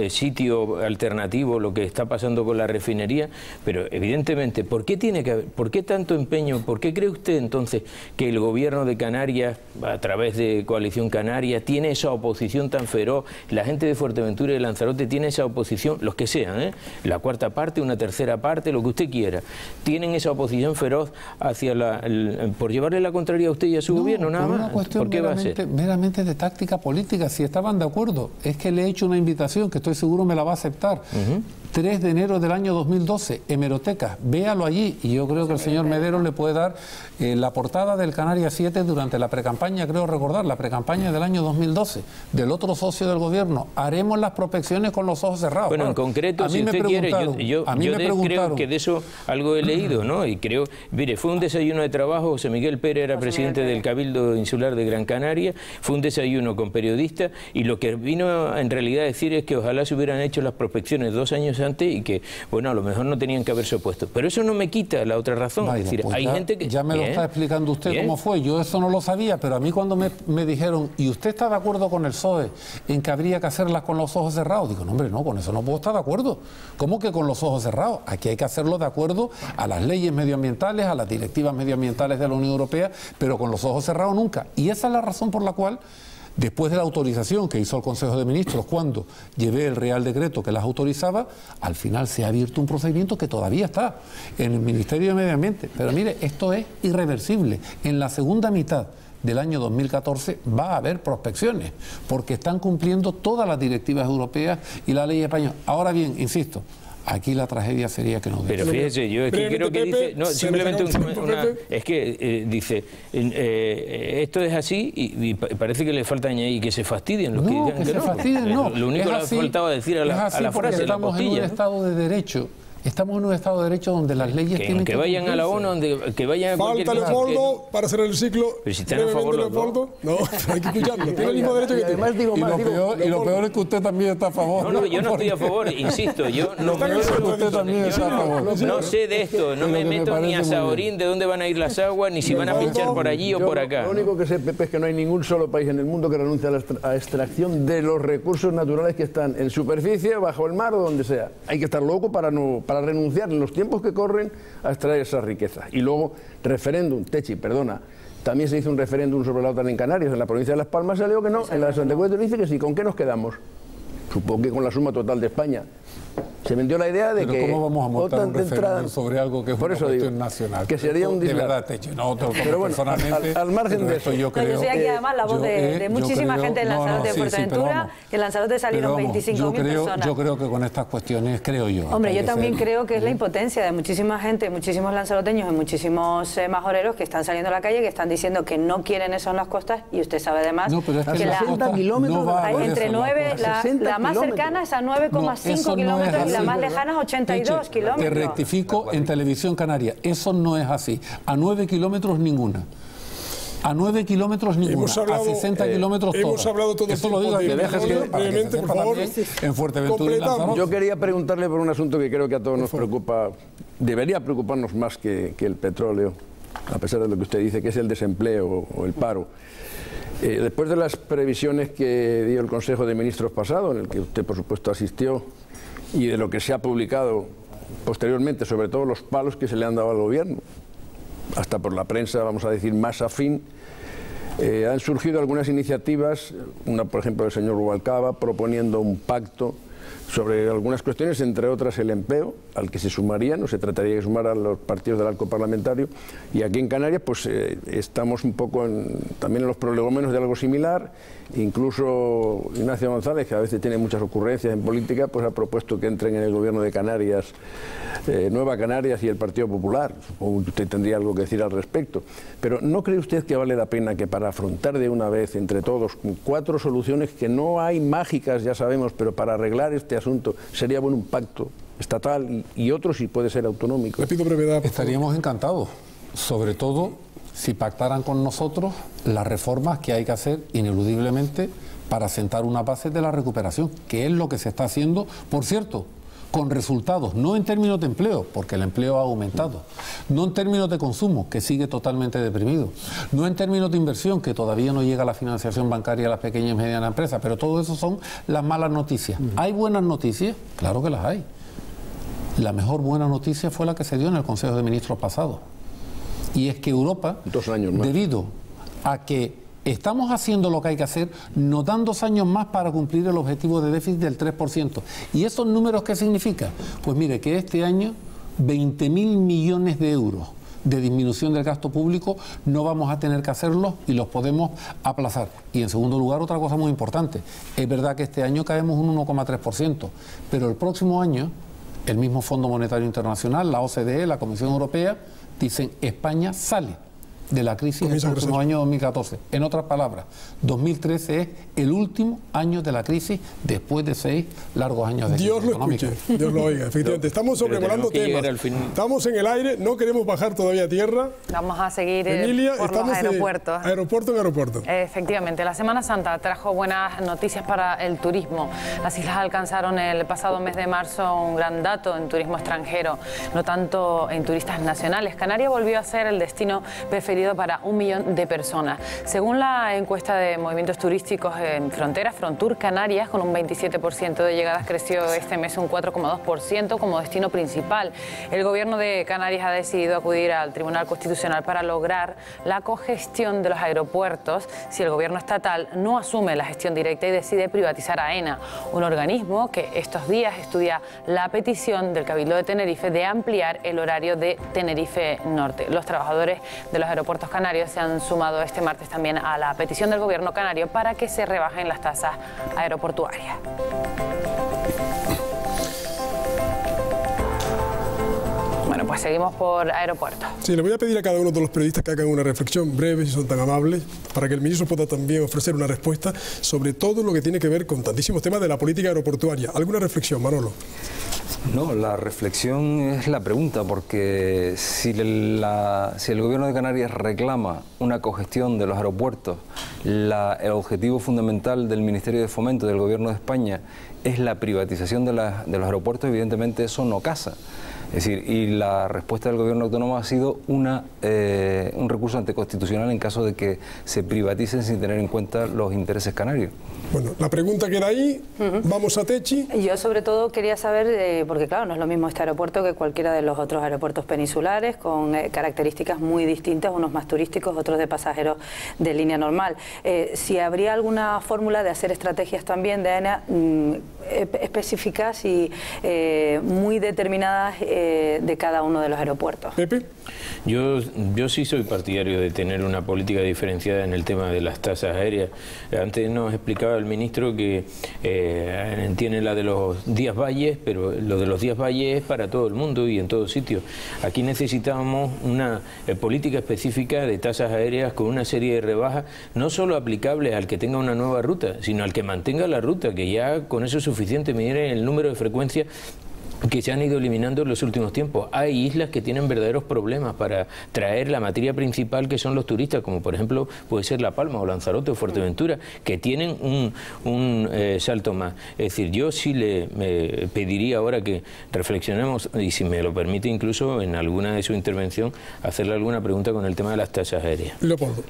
sitio alternativo lo que está pasando con la refinería, pero evidentemente, ¿por qué tanto empeño? ¿Por qué cree usted entonces que el gobierno de Canarias, a través de Coalición Canaria, tiene esa oposición tan feroz? La gente de Fuerteventura y de Lanzarote tiene esa oposición, los que sean, la cuarta parte, una tercera parte, lo que usted quiera, tienen esa oposición feroz hacia por llevarle la contraria a usted y a su gobierno, nada más. Una cuestión meramente de táctica política, si estaban de acuerdo. Es que le he hecho una invitación que estoy seguro me la va a aceptar. 3 de enero del año 2012, hemeroteca, véalo allí. Y yo creo que el señor Medero le puede dar la portada del Canarias 7 durante la precampaña, creo recordar, la precampaña del año 2012, del otro socio del gobierno. Haremos las prospecciones con los ojos cerrados. Bueno, en concreto, si usted quiere, yo creo que de eso algo he leído, ¿no? Y creo, mire, fue un desayuno de trabajo, José Miguel Pérez era presidente del Cabildo Insular de Gran Canaria, fue un desayuno con periodistas, y lo que vino en realidad a decir es que ojalá se hubieran hecho las prospecciones 2 años antes y que, bueno, a lo mejor no tenían que haberse opuesto. Pero eso no me quita la otra razón. Vaya, es decir, pues hay gente que... Ya me lo está explicando usted cómo fue. Yo eso no lo sabía, pero a mí cuando me dijeron, ¿y usted está de acuerdo con el PSOE en que habría que hacerlas con los ojos cerrados? Digo, no, hombre, no, con eso no puedo estar de acuerdo. ¿Cómo que con los ojos cerrados? Aquí hay que hacerlo de acuerdo a las leyes medioambientales, a las directivas medioambientales de la Unión Europea, pero con los ojos cerrados nunca. Y esa es la razón por la cual, después de la autorización que hizo el Consejo de Ministros cuando llevé el Real Decreto que las autorizaba, al final se ha abierto un procedimiento que todavía está en el Ministerio de Medio Ambiente. Pero mire, esto es irreversible. En la segunda mitad del año 2014 va a haber prospecciones, porque están cumpliendo todas las directivas europeas y la ley española. Ahora bien, insisto, aquí la tragedia sería que no hubiera. Pero fíjese, yo es que creo que dice, no, simplemente es que dice, esto es así y parece que le falta añadir que se fastidien los que digan que no. Fastidien, no. Lo único que le faltaba decir a la frase, estamos en un estado de derecho. Estamos en un estado de derecho donde las leyes tienen que vayan a la ONU, que vayan a cualquier lugar. Falta Leopoldo para cerrar el ciclo. Pero si están a favor Leopoldo, no, hay que escucharlo. Tiene el mismo derecho que tú. Además, y lo peor es que usted también está a favor. No, yo no estoy a favor, insisto. Yo no sé de esto, no me meto ni a Saorín de dónde van a ir las aguas, ni si van a pinchar por allí o por acá. Lo único que sé, Pepe, es que no hay ningún solo país en el mundo que renuncie a la extracción de los recursos naturales que están en superficie, bajo el mar o donde sea. Hay que estar loco para renunciar en los tiempos que corren a extraer esa riqueza. Y luego, referéndum, Techi, perdona, también se hizo un referéndum sobre la OTAN en Canarias, en la provincia de Las Palmas salió que no, en la de Santa Cruz dice que sí. ¿Con qué nos quedamos? Supongo que con la suma total de España. Se vendió la idea de que ¿cómo vamos a montar un referéndum sobre algo que es una cuestión nacional? Que sería un de verdad, Techi, no, pero bueno, al margen de eso, yo soy aquí además la voz de muchísima gente en Lanzarote de Fuerteventura, que en Lanzarote salieron 25.000 personas. Yo creo que con estas cuestiones, creo yo. Hombre, yo también creo que es la impotencia de muchísima gente, muchísimos lanzaroteños y muchísimos majoreros que están saliendo a la calle, que están diciendo que no quieren eso en las costas, y usted sabe además que la 60 kilómetros entre 9, la más cercana es a 9,5 kilómetros y la más lejana es 82 kilómetros. Te rectifico en Televisión Canaria, eso no es así. A 9 kilómetros ninguna. A 9 kilómetros ninguna, a 60 kilómetros todas. Hemos hablado todo esto lo digo aquí, brevemente, por favor. En Fuerteventura y Lanzarote. Yo quería preguntarle por un asunto que creo que a todos nos preocupa, debería preocuparnos más que el petróleo, a pesar de lo que usted dice, que es el desempleo o el paro. Después de las previsiones que dio el Consejo de Ministros pasado, en el que usted por supuesto asistió, y de lo que se ha publicado posteriormente, sobre todo los palos que se le han dado al gobierno, hasta por la prensa, vamos a decir, más afín, han surgido algunas iniciativas, una por ejemplo del señor Rubalcaba, proponiendo un pacto sobre algunas cuestiones, entre otras el empleo, al que se sumaría, no se trataría de sumar a los partidos del arco parlamentario, y aquí en Canarias pues estamos un poco también en los prolegómenos de algo similar. Incluso Ignacio González, que a veces tiene muchas ocurrencias en política, pues ha propuesto que entren en el gobierno de Canarias, Nueva Canarias y el Partido Popular. Supongo que usted tendría algo que decir al respecto. Pero ¿no cree usted que vale la pena que para afrontar de una vez entre todos 4 soluciones que no hay mágicas, ya sabemos, pero para arreglar este asunto sería bueno un pacto estatal y otro si puede ser autonómico? Le pido brevedad. Estaríamos encantados, sobre todo si pactaran con nosotros las reformas que hay que hacer ineludiblemente para sentar una base de la recuperación, que es lo que se está haciendo, por cierto, con resultados, no en términos de empleo, porque el empleo ha aumentado, no en términos de consumo, que sigue totalmente deprimido, no en términos de inversión, que todavía no llega la financiación bancaria a las pequeñas y medianas empresas, pero todo eso son las malas noticias. ¿Hay buenas noticias? Claro que las hay. La mejor buena noticia fue la que se dio en el Consejo de Ministros pasado. Y es que Europa, 2 años más, debido a que estamos haciendo lo que hay que hacer, nos dan 2 años más para cumplir el objetivo de déficit del 3%. ¿Y esos números qué significa? Pues mire, que este año 20.000 millones de euros de disminución del gasto público no vamos a tener que hacerlos y los podemos aplazar. Y en segundo lugar, otra cosa muy importante, es verdad que este año caemos un 1,3%, pero el próximo año el mismo Fondo Monetario Internacional, la OCDE, la Comisión Europea, dicen España sale de la crisis del próximo año 2014. En otras palabras, 2013 es el último año de la crisis después de 6 largos años de crisis económica. Dios lo escuche, Dios lo oiga. Efectivamente, estamos sobrevolando temas. Estamos en el aire, no queremos bajar todavía a tierra. Vamos a seguir Emilia, por los aeropuertos. Aeropuerto en aeropuerto. Efectivamente, la Semana Santa trajo buenas noticias para el turismo. Las islas alcanzaron el pasado mes de marzo un gran dato en turismo extranjero, no tanto en turistas nacionales. Canarias volvió a ser el destino preferido para 1 millón de personas. Según la encuesta de movimientos turísticos en frontera, Frontur Canarias, con un 27% de llegadas, creció este mes un 4,2% como destino principal. El gobierno de Canarias ha decidido acudir al Tribunal Constitucional para lograr la cogestión de los aeropuertos si el gobierno estatal no asume la gestión directa y decide privatizar AENA, un organismo que estos días estudia la petición del Cabildo de Tenerife de ampliar el horario de Tenerife Norte. Los trabajadores de los aeropuertos canarios se han sumado este martes también a la petición del gobierno canario para que se rebajen las tasas aeroportuarias. Bueno, pues seguimos por aeropuertos. Sí, le voy a pedir a cada uno de los periodistas que hagan una reflexión breve, si son tan amables, para que el ministro pueda también ofrecer una respuesta sobre todo lo que tiene que ver con tantísimos temas de la política aeroportuaria. ¿Alguna reflexión, Manolo? No, la reflexión es la pregunta, porque si el gobierno de Canarias reclama una cogestión de los aeropuertos, el objetivo fundamental del Ministerio de Fomento del Gobierno de España es la privatización de los aeropuertos, evidentemente eso no casa. Es decir, y la respuesta del gobierno autónomo ha sido un recurso anticonstitucional en caso de que se privaticen sin tener en cuenta los intereses canarios. Bueno, la pregunta queda ahí. Vamos a Techi. Yo sobre todo quería saber, porque claro, no es lo mismo este aeropuerto que cualquiera de los otros aeropuertos peninsulares, con características muy distintas, unos más turísticos, otros de pasajeros de línea normal. Si habría alguna fórmula de hacer estrategias también de AENA específicas y muy determinadas de cada uno de los aeropuertos. Pepe. Yo sí soy partidario de tener una política diferenciada en el tema de las tasas aéreas. Antes nos explicaba el ministro que tiene la de los Díaz Valles, pero lo de los Díaz Valles es para todo el mundo y en todo sitio. Aquí necesitábamos una política específica de tasas aéreas con una serie de rebajas, no solo aplicables al que tenga una nueva ruta, sino al que mantenga la ruta, que ya con eso es suficiente. Miren el número de frecuencias que se han ido eliminando en los últimos tiempos. Hay islas que tienen verdaderos problemas para traer la materia principal, que son los turistas, como por ejemplo puede ser La Palma o Lanzarote o Fuerteventura, que tienen un salto más. Es decir, yo sí me pediría ahora que reflexionemos, y si me lo permite incluso en alguna de su intervención, hacerle alguna pregunta con el tema de las tasas aéreas. Leopoldo.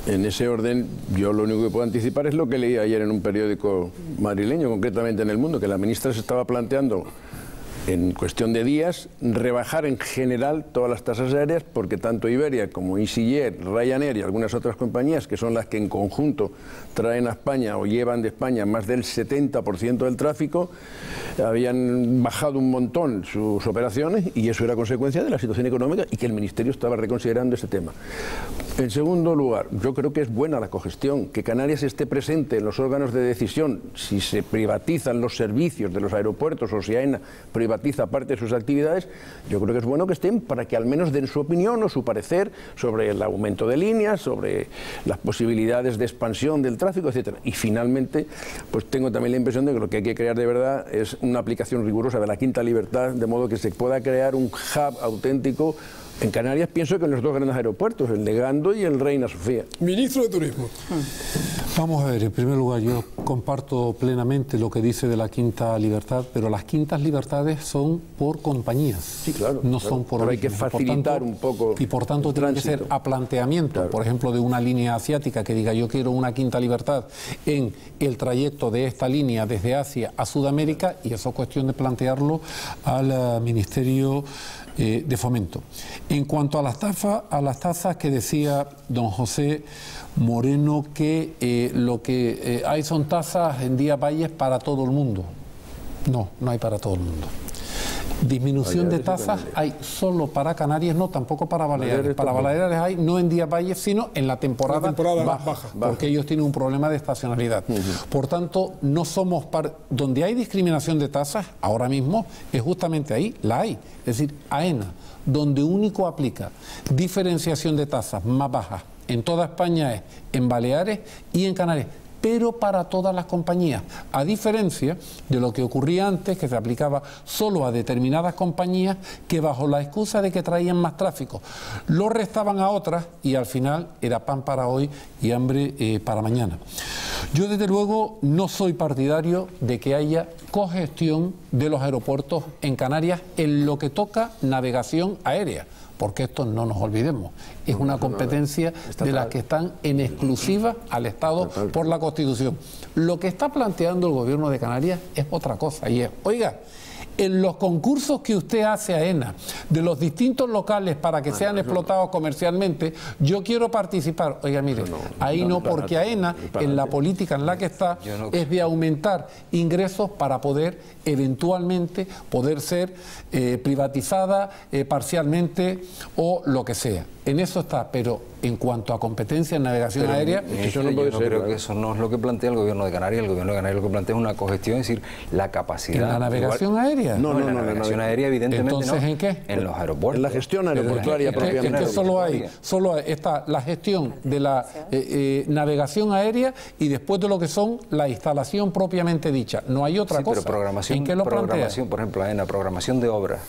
En ese orden, yo lo único que puedo anticipar es lo que leí ayer en un periódico madrileño, concretamente en El Mundo, que la ministra se estaba planteando en cuestión de días rebajar en general todas las tasas aéreas, porque tanto Iberia como EasyJet, Ryanair y algunas otras compañías, que son las que en conjunto traen a España o llevan de España más del 70% del tráfico, habían bajado un montón sus operaciones, y eso era consecuencia de la situación económica y que el Ministerio estaba reconsiderando ese tema. En segundo lugar, yo creo que es buena la cogestión, que Canarias esté presente en los órganos de decisión si se privatizan los servicios de los aeropuertos o si AENA privatiza parte de sus actividades. Yo creo que es bueno que estén para que al menos den su opinión o su parecer sobre el aumento de líneas, sobre las posibilidades de expansión del tráfico, etcétera. Y finalmente, pues tengo también la impresión de que lo que hay que crear de verdad es una aplicación rigurosa de la quinta libertad, de modo que se pueda crear un hub auténtico en Canarias. Pienso que en los dos grandes aeropuertos, el de Gando y el Reina Sofía. Ministro de Turismo. Vamos a ver, en primer lugar, yo comparto plenamente lo que dice de la quinta libertad, pero las quintas libertades son por compañías. Sí, claro. No son por pero hay que facilitar un poco. Y por tanto tiene que ser a planteamiento, claro, por ejemplo, de una línea asiática que diga yo quiero una quinta libertad en el trayecto de esta línea desde Asia a Sudamérica, y eso es cuestión de plantearlo al Ministerio de Fomento. En cuanto a las tasas que decía don José Moreno, que lo que hay son tasas en Díaz Valles para todo el mundo. No, no hay para todo el mundo. Disminución de tasas hay solo para Canarias, no, tampoco para Baleares. Para Baleares hay no en días valles, sino en la temporada baja, porque ellos tienen un problema de estacionalidad. Por tanto, no somos donde hay discriminación de tasas, ahora mismo, es justamente ahí, la hay. Es decir, AENA, donde único aplica diferenciación de tasas más bajas en toda España es en Baleares y en Canarias, pero para todas las compañías, a diferencia de lo que ocurría antes, que se aplicaba solo a determinadas compañías que bajo la excusa de que traían más tráfico, lo restaban a otras y al final era pan para hoy y hambre para mañana. Yo desde luego no soy partidario de que haya cogestión de los aeropuertos en Canarias en lo que toca navegación aérea, porque esto no nos olvidemos, es una competencia de las que están en exclusiva al Estado por la Constitución. Lo que está planteando el Gobierno de Canarias es otra cosa, y es, oiga, en los concursos que usted hace a AENA, de los distintos locales para que sean explotados comercialmente, yo quiero participar. Oiga, mire, ahí no, porque AENA, en la política en la que está, es de aumentar ingresos para poder eventualmente poder ser privatizada parcialmente o lo que sea. En eso está, pero en cuanto a competencia en navegación aérea... Eso no puede ser, creo que eso no es lo que plantea el Gobierno de Canarias. El Gobierno de Canarias lo que plantea es una cogestión, es decir, la capacidad... ¿En la navegación aérea? No, en la navegación aérea evidentemente ¿Entonces en qué? En los aeropuertos. En la gestión aeroportuaria propiamente. Es que solo está la gestión de la navegación aérea y después de lo que son la instalación propiamente dicha. No hay otra cosa. Pero programación, ¿En qué lo plantea? Por ejemplo, AENA, programación de obras,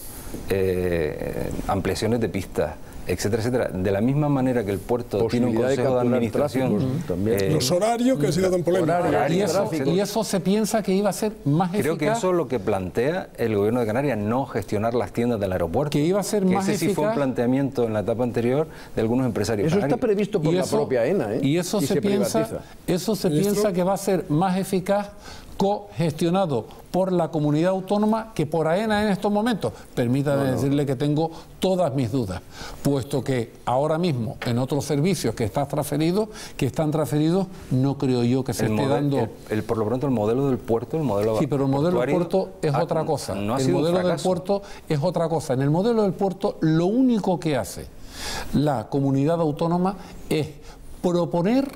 ampliaciones de pistas, etcétera, etcétera. De la misma manera que el puerto tiene un consejo de administración, los horarios que han sido tan polémicos. Y eso se piensa que iba a ser más eficaz. Creo que eso es lo que plantea el Gobierno de Canarias, no gestionar las tiendas del aeropuerto. Que iba a ser más eficaz. Ese sí fue un planteamiento en la etapa anterior de algunos empresarios. Eso está previsto por la propia AENA, Y eso se piensa que va a ser más eficaz cogestionado por la comunidad autónoma que por AENA en estos momentos. Permítame decirle que tengo todas mis dudas, puesto que ahora mismo en otros servicios que están transferidos, no creo yo que se esté dando... Por lo pronto el modelo del puerto, Sí, pero el modelo del puerto es otra cosa. El modelo del puerto es otra cosa. En el modelo del puerto lo único que hace la comunidad autónoma es proponer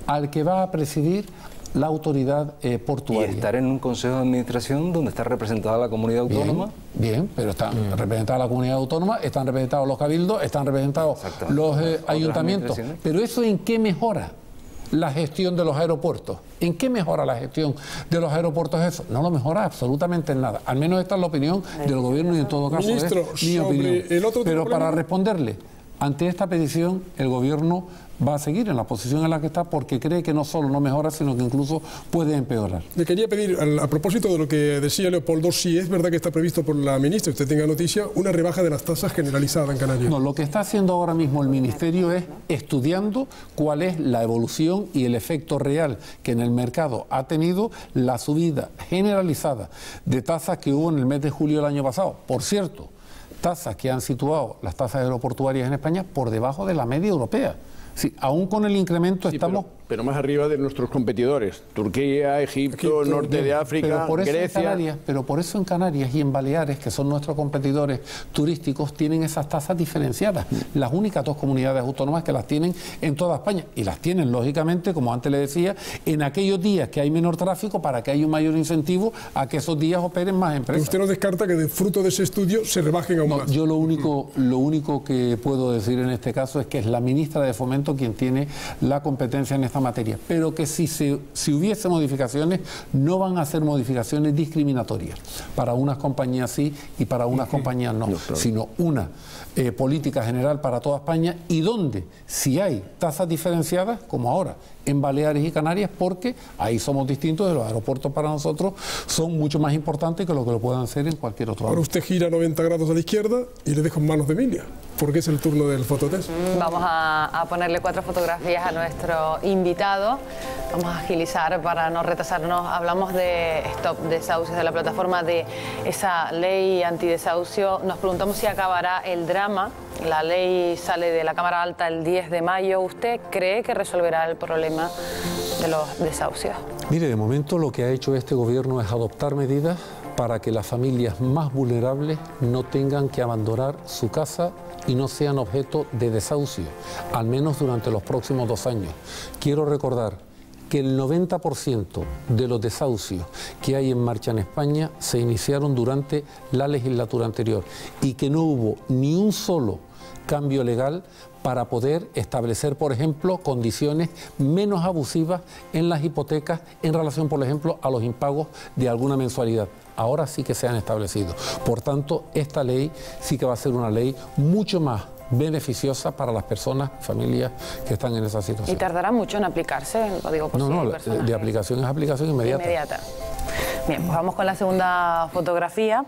al que va a presidir la autoridad portuaria. Y estar en un consejo de administración donde está representada la comunidad autónoma. Bien, pero está representada la comunidad autónoma, están representados los cabildos, están representados los ayuntamientos. Pero ¿eso en qué mejora la gestión de los aeropuertos? ¿En qué mejora la gestión de los aeropuertos eso? No lo mejora absolutamente en nada. Al menos esta es la opinión del Gobierno y en todo caso Ministro, es mi opinión. Pero para responderle, ante esta petición, el Gobierno va a seguir en la posición en la que está porque cree que no solo no mejora, sino que incluso puede empeorar. Le quería pedir, a propósito de lo que decía Leopoldo, si es verdad que está previsto por la ministra, usted tenga noticia, una rebaja de las tasas generalizada en Canarias. No, lo que está haciendo ahora mismo el Ministerio es estudiando cuál es la evolución y el efecto real que en el mercado ha tenido la subida generalizada de tasas que hubo en el mes de julio del año pasado. Por cierto, tasas que han situado las tasas aeroportuarias en España por debajo de la media europea. Sí, aún con el incremento estamos... Pero más arriba de nuestros competidores, Turquía, Egipto, norte de África, Grecia... Pero por eso en Canarias y en Baleares, que son nuestros competidores turísticos, tienen esas tasas diferenciadas. Las únicas dos comunidades autónomas que las tienen en toda España. Y las tienen, lógicamente, como antes le decía, en aquellos días que hay menor tráfico para que haya un mayor incentivo a que esos días operen más empresas. ¿Usted no descarta que de fruto de ese estudio se rebajen aún más? Yo lo único que puedo decir en este caso es que es la ministra de Fomento quien tiene la competencia en esta materia, pero que si hubiese modificaciones, no van a ser modificaciones discriminatorias para unas compañías sí y para unas compañías no, sino una política general para toda España y donde si hay tasas diferenciadas, como ahora en Baleares y Canarias, porque ahí somos distintos, de los aeropuertos para nosotros son mucho más importantes que lo puedan ser en cualquier otro Ahora lado. usted gira 90 grados a la izquierda y le dejo en manos de Emilia, porque es el turno del fototest. Vamos a ponerle 4 fotografías a nuestro invitado. Vamos a agilizar para no retrasarnos. Hablamos de stop desahucios, de la plataforma de esa ley antidesahucio. Nos preguntamos si acabará el drama. La ley sale de la Cámara Alta el 10 de mayo. ¿Usted cree que resolverá el problema de los desahucios? Mire, de momento lo que ha hecho este gobierno es adoptar medidas para que las familias más vulnerables no tengan que abandonar su casa y no sean objeto de desahucio, al menos durante los próximos 2 años. Quiero recordar que el 90% de los desahucios que hay en marcha en España se iniciaron durante la legislatura anterior y que no hubo ni un solo cambio legal para poder establecer, por ejemplo, condiciones menos abusivas en las hipotecas en relación, por ejemplo, a los impagos de alguna mensualidad. Ahora sí que se han establecido. Por tanto, esta ley sí que va a ser una ley mucho más beneficiosa para las personas, familias que están en esa situación. ¿Y tardará mucho en aplicarse? Lo digo por no, de aplicación es aplicación inmediata. Bien, pues vamos con la segunda fotografía.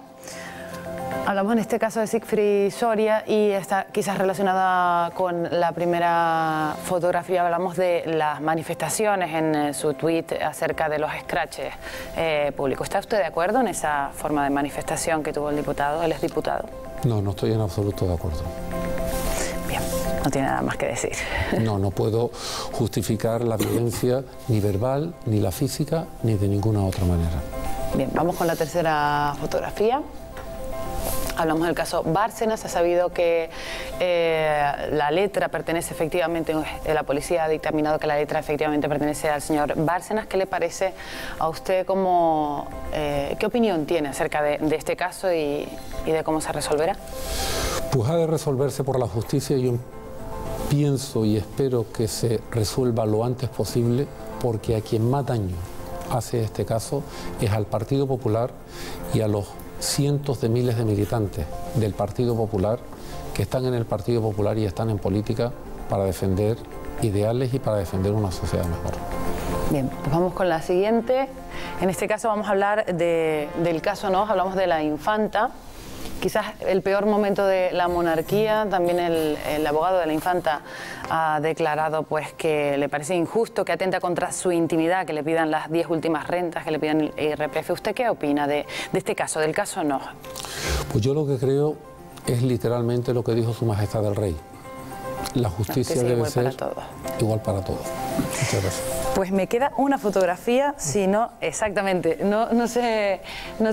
Hablamos en este caso de Siegfried Soria y está quizás relacionada con la primera fotografía. Hablamos de las manifestaciones en su tuit acerca de los scratches públicos. ¿Está usted de acuerdo en esa forma de manifestación que tuvo el diputado, el exdiputado? No, no estoy en absoluto de acuerdo. Bien, no tiene nada más que decir. No puedo justificar la violencia ni verbal, ni la física, ni de ninguna otra manera. Bien, vamos con la tercera fotografía. Hablamos del caso Bárcenas. Se ha sabido que la letra pertenece efectivamente, la policía ha dictaminado que la letra efectivamente pertenece al señor Bárcenas. ¿Qué le parece a usted? ¿Qué opinión tiene acerca de este caso y de cómo se resolverá? Pues ha de resolverse por la justicia. Yo pienso y espero que se resuelva lo antes posible, porque a quien más daño hace este caso es al Partido Popular y a los cientos de miles de militantes del Partido Popular que están en el Partido Popular y están en política para defender ideales y para defender una sociedad mejor. Bien, pues vamos con la siguiente. En este caso vamos a hablar del caso Nos, hablamos de la infanta. Quizás el peor momento de la monarquía. También el abogado de la infanta ha declarado pues que le parece injusto, que atenta contra su intimidad, que le pidan las 10 últimas rentas, que le pidan el IRPF. ¿Usted qué opina de este caso, del caso Nos? Pues yo lo que creo es literalmente lo que dijo Su Majestad el Rey. La justicia debe ser igual para todos. Muchas gracias. Pues me queda una fotografía, si no, exactamente, no se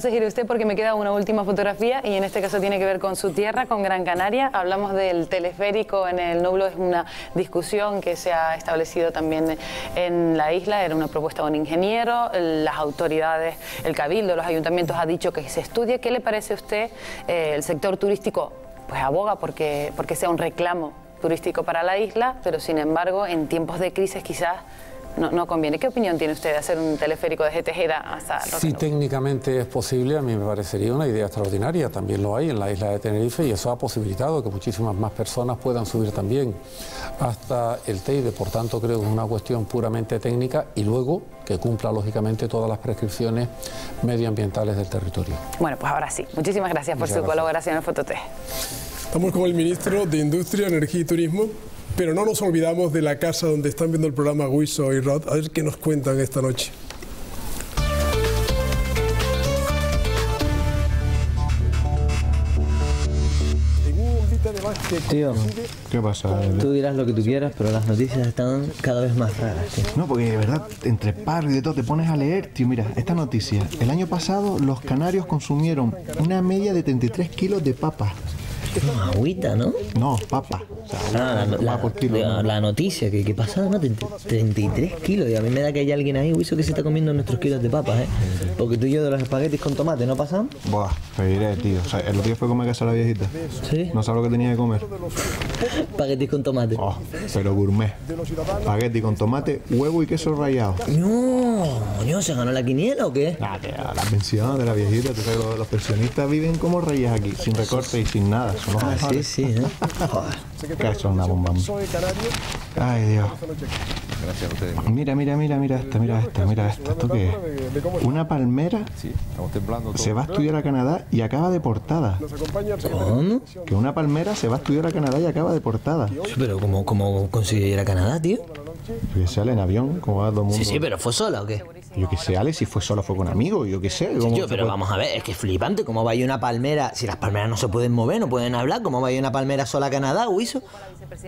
gire usted porque me queda una última fotografía y en este caso tiene que ver con su tierra, con Gran Canaria. Hablamos del teleférico en el Noblo, es una discusión que se ha establecido también en la isla, era una propuesta de un ingeniero, las autoridades, el cabildo, los ayuntamientos ha dicho que se estudie. ¿Qué le parece a usted? El sector turístico pues aboga porque sea un reclamo turístico para la isla, pero sin embargo en tiempos de crisis quizás no conviene. ¿Qué opinión tiene usted de hacer un teleférico desde Tejeda hasta Roqueluche? Si técnicamente es posible, a mí me parecería una idea extraordinaria. También lo hay en la isla de Tenerife y eso ha posibilitado que muchísimas más personas puedan subir también hasta el Teide. Por tanto, creo que es una cuestión puramente técnica y luego que cumpla lógicamente todas las prescripciones medioambientales del territorio. Bueno, pues ahora sí. Muchísimas gracias por su colaboración en Fototest. Estamos con el ministro de Industria, Energía y Turismo, pero no nos olvidamos de la casa donde están viendo el programa Guiso y Rod. A ver qué nos cuentan esta noche. Tío, ¿qué pasa? Tú dirás lo que tú quieras, pero las noticias están cada vez más raras, tío. No, porque de verdad, entre paro y de todo, te pones a leer, tío. Mira, esta noticia. El año pasado los canarios consumieron una media de 33 kilos de papas. Agüita, ¿no? No, papa. O sea, la noticia, ¿qué pasa? ¿No? 33 kilos. Y a mí me da que hay alguien ahí, Wiso, que se está comiendo nuestros kilos de papas, ¿eh? Porque tú y yo de los espaguetis con tomate, ¿no pasamos? Buah, pediré, tío. O sea, el otro día fue a comer a casa la viejita. ¿Sí? No sabe lo que tenía que comer. Espaguetis con tomate. Oh, pero gourmet. Espagueti con tomate, huevo y queso rallado. No, ¿se ganó la quiniela o qué? Nah, tío, la pensión de la viejita. Tú sabes, los pensionistas viven como reyes aquí, sin recorte y sin nada. Son los mejores. Sí, ¿eh? Joder. Que eso es una bomba. Ay, Dios. Gracias a ustedes. Mira esta. ¿Esto qué es? Una palmera se va a estudiar a Canadá y acaba deportada. ¿Cómo? Que una palmera se va a estudiar a Canadá y acaba deportada. Pero ¿cómo consigue ir a Canadá, tío? Que sale en avión, como va todo el mundo. Sí, pero ¿fue sola o qué? Yo qué sé, Alex, si fue solo fue con amigos, yo qué sé. Pero vamos a ver, es que es flipante. ¿Cómo va a ir una palmera? Si las palmeras no se pueden mover, no pueden hablar, ¿cómo va a ir una palmera sola a Canadá o eso?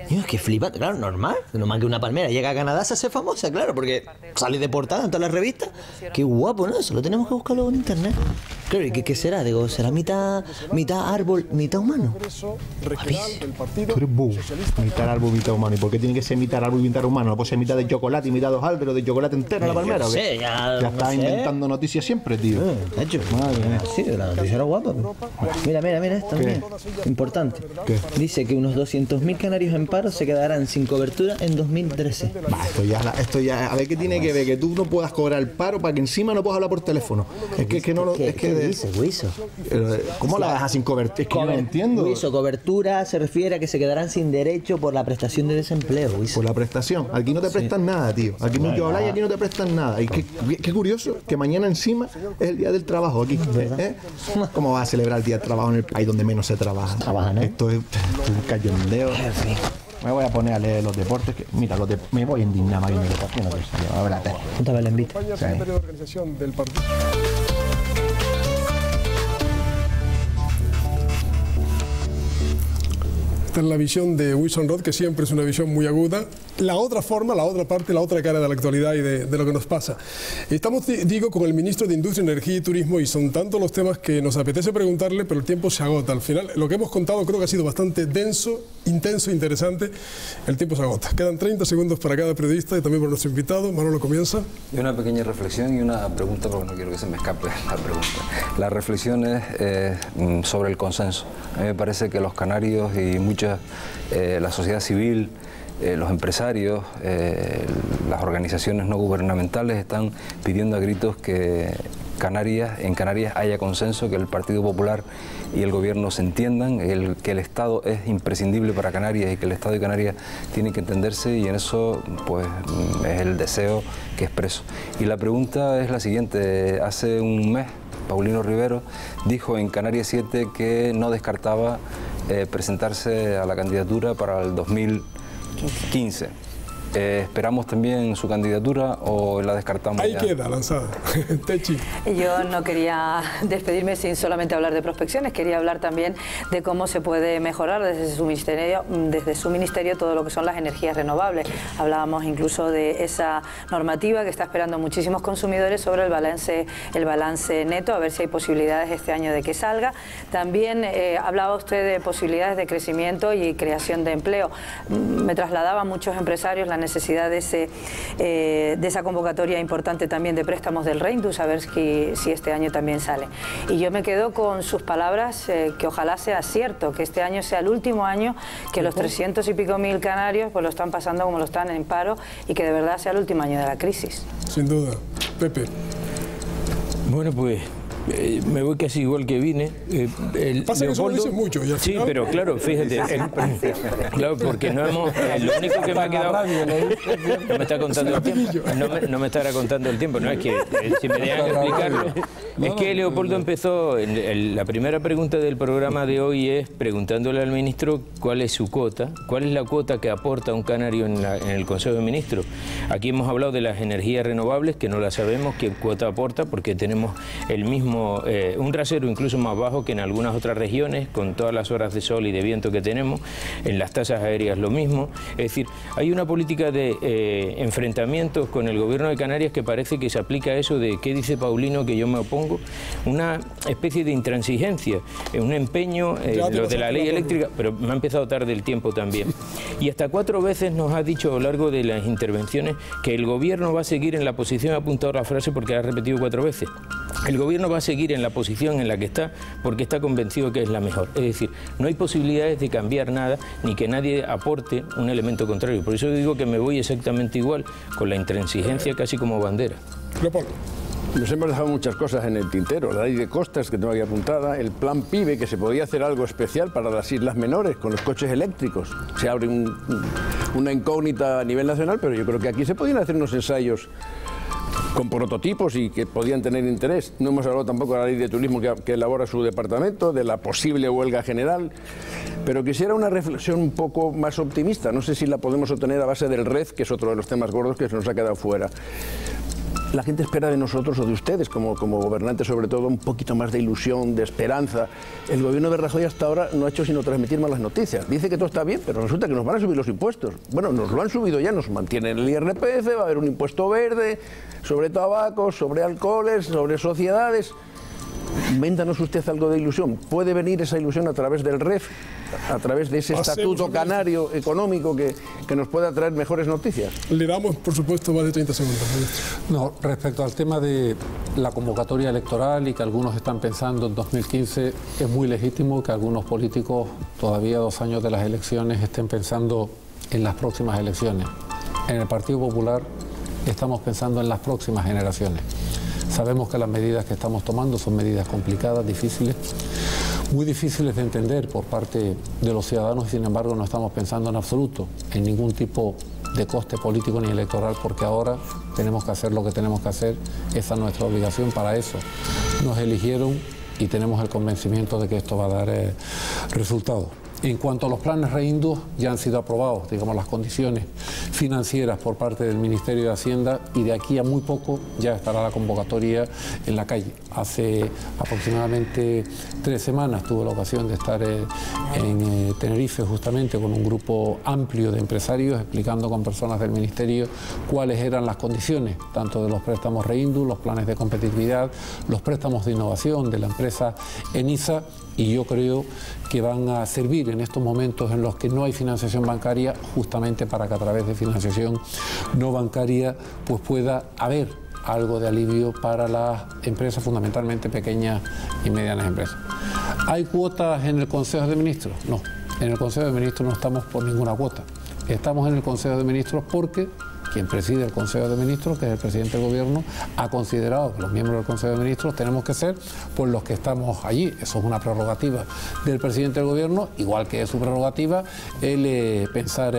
Tío, es que flipante, claro, normal. Normal que una palmera llegue a Canadá se hace famosa, claro, porque sale de portada en todas las revistas. Qué guapo, ¿no? Eso lo tenemos que buscar luego en internet. Claro, ¿y qué será? Digo, ¿será mitad árbol, mitad humano? Tú eres bobo. Mitad árbol, mitad humano. ¿Y por qué tiene que ser mitad árbol y mitad humano? ¿No puede ser mitad de chocolate y mitad de hojaldre, de chocolate entero la palmera? Sí, ya estás inventando noticias siempre, tío. De hecho, madre mía. Sí, la noticia era guapa. Pero... Mira esto, mira. Importante. ¿Qué? Dice que unos 200.000 canarios en paro se quedarán sin cobertura en 2013. Esto ya, a ver qué tiene que ver, que tú no puedas cobrar el paro para que encima no puedas hablar por teléfono. ¿Qué dice, Huiso? ¿Cómo la dejas sin cobertura? Es que yo no entiendo. Huiso, cobertura se refiere a que se quedarán sin derecho por la prestación de desempleo, Huiso. Por la prestación. Aquí no te prestan nada, tío. Aquí no yo hablas y aquí no te prestan nada. Y qué curioso que mañana encima es el día del trabajo aquí. ¿Cómo vas a celebrar el día del trabajo en el país donde menos se trabaja? Trabajan, ¿eh? Esto es un cayondeo. Me voy a poner a leer los deportes. Mira, me voy a indignar más bien de deportes. No sé, a ver, Júntame la invita. Secretario de organización del partido. Esta es la visión de Wilson Roth, que siempre es una visión muy aguda. La otra forma, la otra parte, la otra cara de la actualidad y de lo que nos pasa. Estamos, digo, con el ministro de Industria, Energía y Turismo, y son tantos los temas que nos apetece preguntarle, pero el tiempo se agota. Al final, lo que hemos contado creo que ha sido bastante denso, intenso, interesante. El tiempo se agota. Quedan 30 segundos para cada periodista y también para nuestro invitado. Manolo, comienza. Y una pequeña reflexión y una pregunta, porque no quiero que se me escape la pregunta. La reflexión es sobre el consenso. A mí me parece que los canarios y la sociedad civil, los empresarios, las organizaciones no gubernamentales están pidiendo a gritos que en Canarias haya consenso, que el Partido Popular y el Gobierno se entiendan, que el Estado es imprescindible para Canarias y que el Estado de Canarias tiene que entenderse, y en eso pues es el deseo que expreso. Y la pregunta es la siguiente. Hace un mes Paulino Rivero dijo en Canarias 7 que no descartaba presentarse a la candidatura para el 2015. ¿Esperamos también su candidatura o la descartamos? Ahí ya? queda, lanzada. Techi. Yo no quería despedirme sin solamente hablar de prospecciones, quería hablar también de cómo se puede mejorar desde su ministerio todo lo que son las energías renovables. Hablábamos incluso de esa normativa que está esperando muchísimos consumidores sobre el balance neto, a ver si hay posibilidades este año de que salga. También hablaba usted de posibilidades de crecimiento y creación de empleo. Me trasladaba a muchos empresarios la necesidad de esa convocatoria importante también de préstamos del Reindus, a ver si este año también sale. Y yo me quedo con sus palabras, que ojalá sea cierto, que este año sea el último año que los 300 y pico mil canarios pues lo están pasando como lo están en paro, y que de verdad sea el último año de la crisis. Sin duda. Pepe. Bueno, pues me voy casi igual que vine. Pasa que eso lo dice mucho. Y al sí, final... pero claro, fíjate. Claro, porque no hemos... lo único que me ha quedado... No me está contando el tiempo. No me estará contando el tiempo. No es que, si me dejan explicarlo. Es que Leopoldo empezó... La primera pregunta del programa de hoy es preguntándole al ministro cuál es su cuota, cuál es la cuota que aporta un canario en el Consejo de Ministros. Aquí hemos hablado de las energías renovables, que no la sabemos qué cuota aporta, porque tenemos el mismo un rasero incluso más bajo que en algunas otras regiones, con todas las horas de sol y de viento que tenemos. En las tasas aéreas lo mismo. Es decir, hay una política de enfrentamientos con el Gobierno de Canarias que parece que se aplica a eso de ¿qué dice Paulino que yo me opongo? Una especie de intransigencia, un empeño, lo de la ley eléctrica, pero me ha empezado tarde el tiempo también. Y hasta 4 veces nos ha dicho a lo largo de las intervenciones que el Gobierno va a seguir en la posición, he apuntado la frase porque la ha repetido 4 veces, el Gobierno va a seguir en la posición en la que está porque está convencido que es la mejor. Es decir, no hay posibilidades de cambiar nada ni que nadie aporte un elemento contrario. Por eso digo que me voy exactamente igual, con la intransigencia casi como bandera. Leopoldo. Nos hemos dejado muchas cosas en el tintero, la ley de costas que tengo aquí apuntada, el plan PIBE, que se podía hacer algo especial para las islas menores con los coches eléctricos. Se abre una incógnita a nivel nacional, pero yo creo que aquí se podían hacer unos ensayos con prototipos y que podían tener interés. No hemos hablado tampoco de la ley de turismo que elabora su departamento, de la posible huelga general, pero quisiera una reflexión un poco más optimista. No sé si la podemos obtener a base del REZ, que es otro de los temas gordos que se nos ha quedado fuera. la gente espera de nosotros o de ustedes como gobernantes sobre todo un poquito más de ilusión, de esperanza. El gobierno de Rajoy hasta ahora no ha hecho sino transmitir malas noticias. Dice que todo está bien, pero resulta que nos van a subir los impuestos. Bueno, nos lo han subido ya, nos mantienen el IRPF, va a haber un impuesto verde sobre tabacos, sobre alcoholes, sobre sociedades. Véndanos usted algo de ilusión. ¿Puede venir esa ilusión a través del REF, a través de ese estatuto canario económico que nos pueda traer mejores noticias? Le damos, por supuesto, más de 30 segundos. No, respecto al tema de la convocatoria electoral y que algunos están pensando en 2015, es muy legítimo que algunos políticos, todavía 2 años de las elecciones, estén pensando en las próximas elecciones. En el Partido Popular estamos pensando en las próximas generaciones. Sabemos que las medidas que estamos tomando son medidas complicadas, difíciles, muy difíciles de entender por parte de los ciudadanos y sin embargo no estamos pensando en absoluto en ningún tipo de coste político ni electoral porque ahora tenemos que hacer lo que tenemos que hacer, esa es nuestra obligación, para eso nos eligieron y tenemos el convencimiento de que esto va a dar resultados. En cuanto a los planes REINDU, ya han sido aprobados, digamos, las condiciones financieras por parte del Ministerio de Hacienda y de aquí a muy poco ya estará la convocatoria en la calle. Hace aproximadamente 3 semanas tuve la ocasión de estar en Tenerife justamente con un grupo amplio de empresarios explicando con personas del Ministerio cuáles eran las condiciones, tanto de los préstamos REINDU, los planes de competitividad, los préstamos de innovación de la empresa ENISA, y yo creo que van a servir en estos momentos en los que no hay financiación bancaria justamente para que a través de financiación no bancaria pues pueda haber algo de alivio para las empresas, fundamentalmente pequeñas y medianas empresas. ¿Hay cuotas en el Consejo de Ministros? No, en el Consejo de Ministros no estamos por ninguna cuota. Estamos en el Consejo de Ministros porque quien preside el Consejo de Ministros, que es el presidente del Gobierno, ha considerado que los miembros del Consejo de Ministros tenemos que ser pues los que estamos allí. Eso es una prerrogativa del presidente del Gobierno, igual que es su prerrogativa el pensar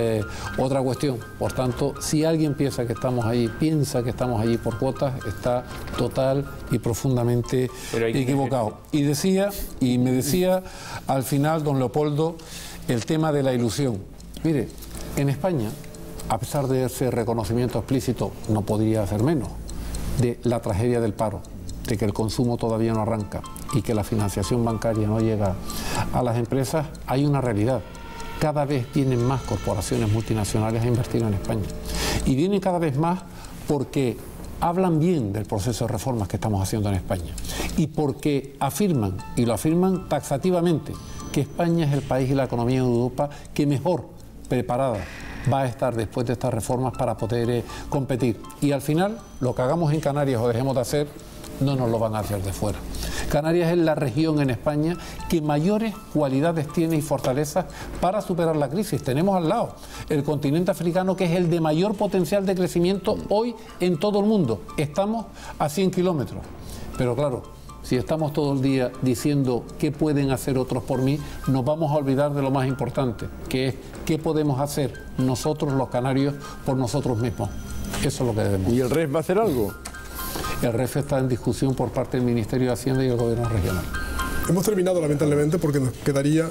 otra cuestión. Por tanto, si alguien piensa que estamos allí por cuotas, está total y profundamente equivocado. Y me decía al final don Leopoldo el tema de la ilusión. Mire, en España, a pesar de ese reconocimiento explícito, no podría hacer menos, de la tragedia del paro, de que el consumo todavía no arranca y que la financiación bancaria no llega a las empresas, hay una realidad. Cada vez vienen más corporaciones multinacionales a invertir en España. Y vienen cada vez más porque hablan bien del proceso de reformas que estamos haciendo en España y porque afirman, y lo afirman taxativamente, que España es el país y la economía de Europa que mejor preparada va a estar después de estas reformas para poder competir. Y al final, lo que hagamos en Canarias o dejemos de hacer, no nos lo van a hacer de fuera. Canarias es la región en España que mayores cualidades tiene y fortalezas para superar la crisis. Tenemos al lado el continente africano, que es el de mayor potencial de crecimiento hoy en todo el mundo. Estamos a 100 kilómetros. Pero claro, si estamos todo el día diciendo qué pueden hacer otros por mí, nos vamos a olvidar de lo más importante, que es qué podemos hacer nosotros los canarios por nosotros mismos. Eso es lo que debemos. ¿Y el REF va a hacer algo? El REF está en discusión por parte del Ministerio de Hacienda y el Gobierno regional. Hemos terminado lamentablemente porque nos quedaría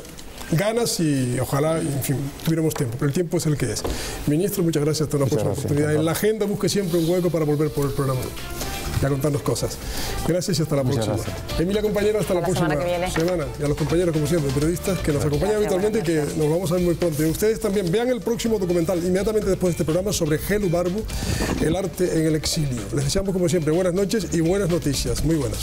ganas y ojalá, en fin, tuviéramos tiempo, pero el tiempo es el que es. Ministro, muchas gracias por la próxima oportunidad. En la agenda busque siempre un hueco para volver por el programa y a contarnos cosas. Gracias y hasta la próxima. Emilia, compañera, hasta la próxima semana. Y a los compañeros, como siempre, periodistas que nos acompañan habitualmente y que nos vamos a ver muy pronto. Y ustedes también vean el próximo documental inmediatamente después de este programa sobre Gelu Barbu, el arte en el exilio. Les deseamos, como siempre, buenas noches y buenas noticias. Muy buenas.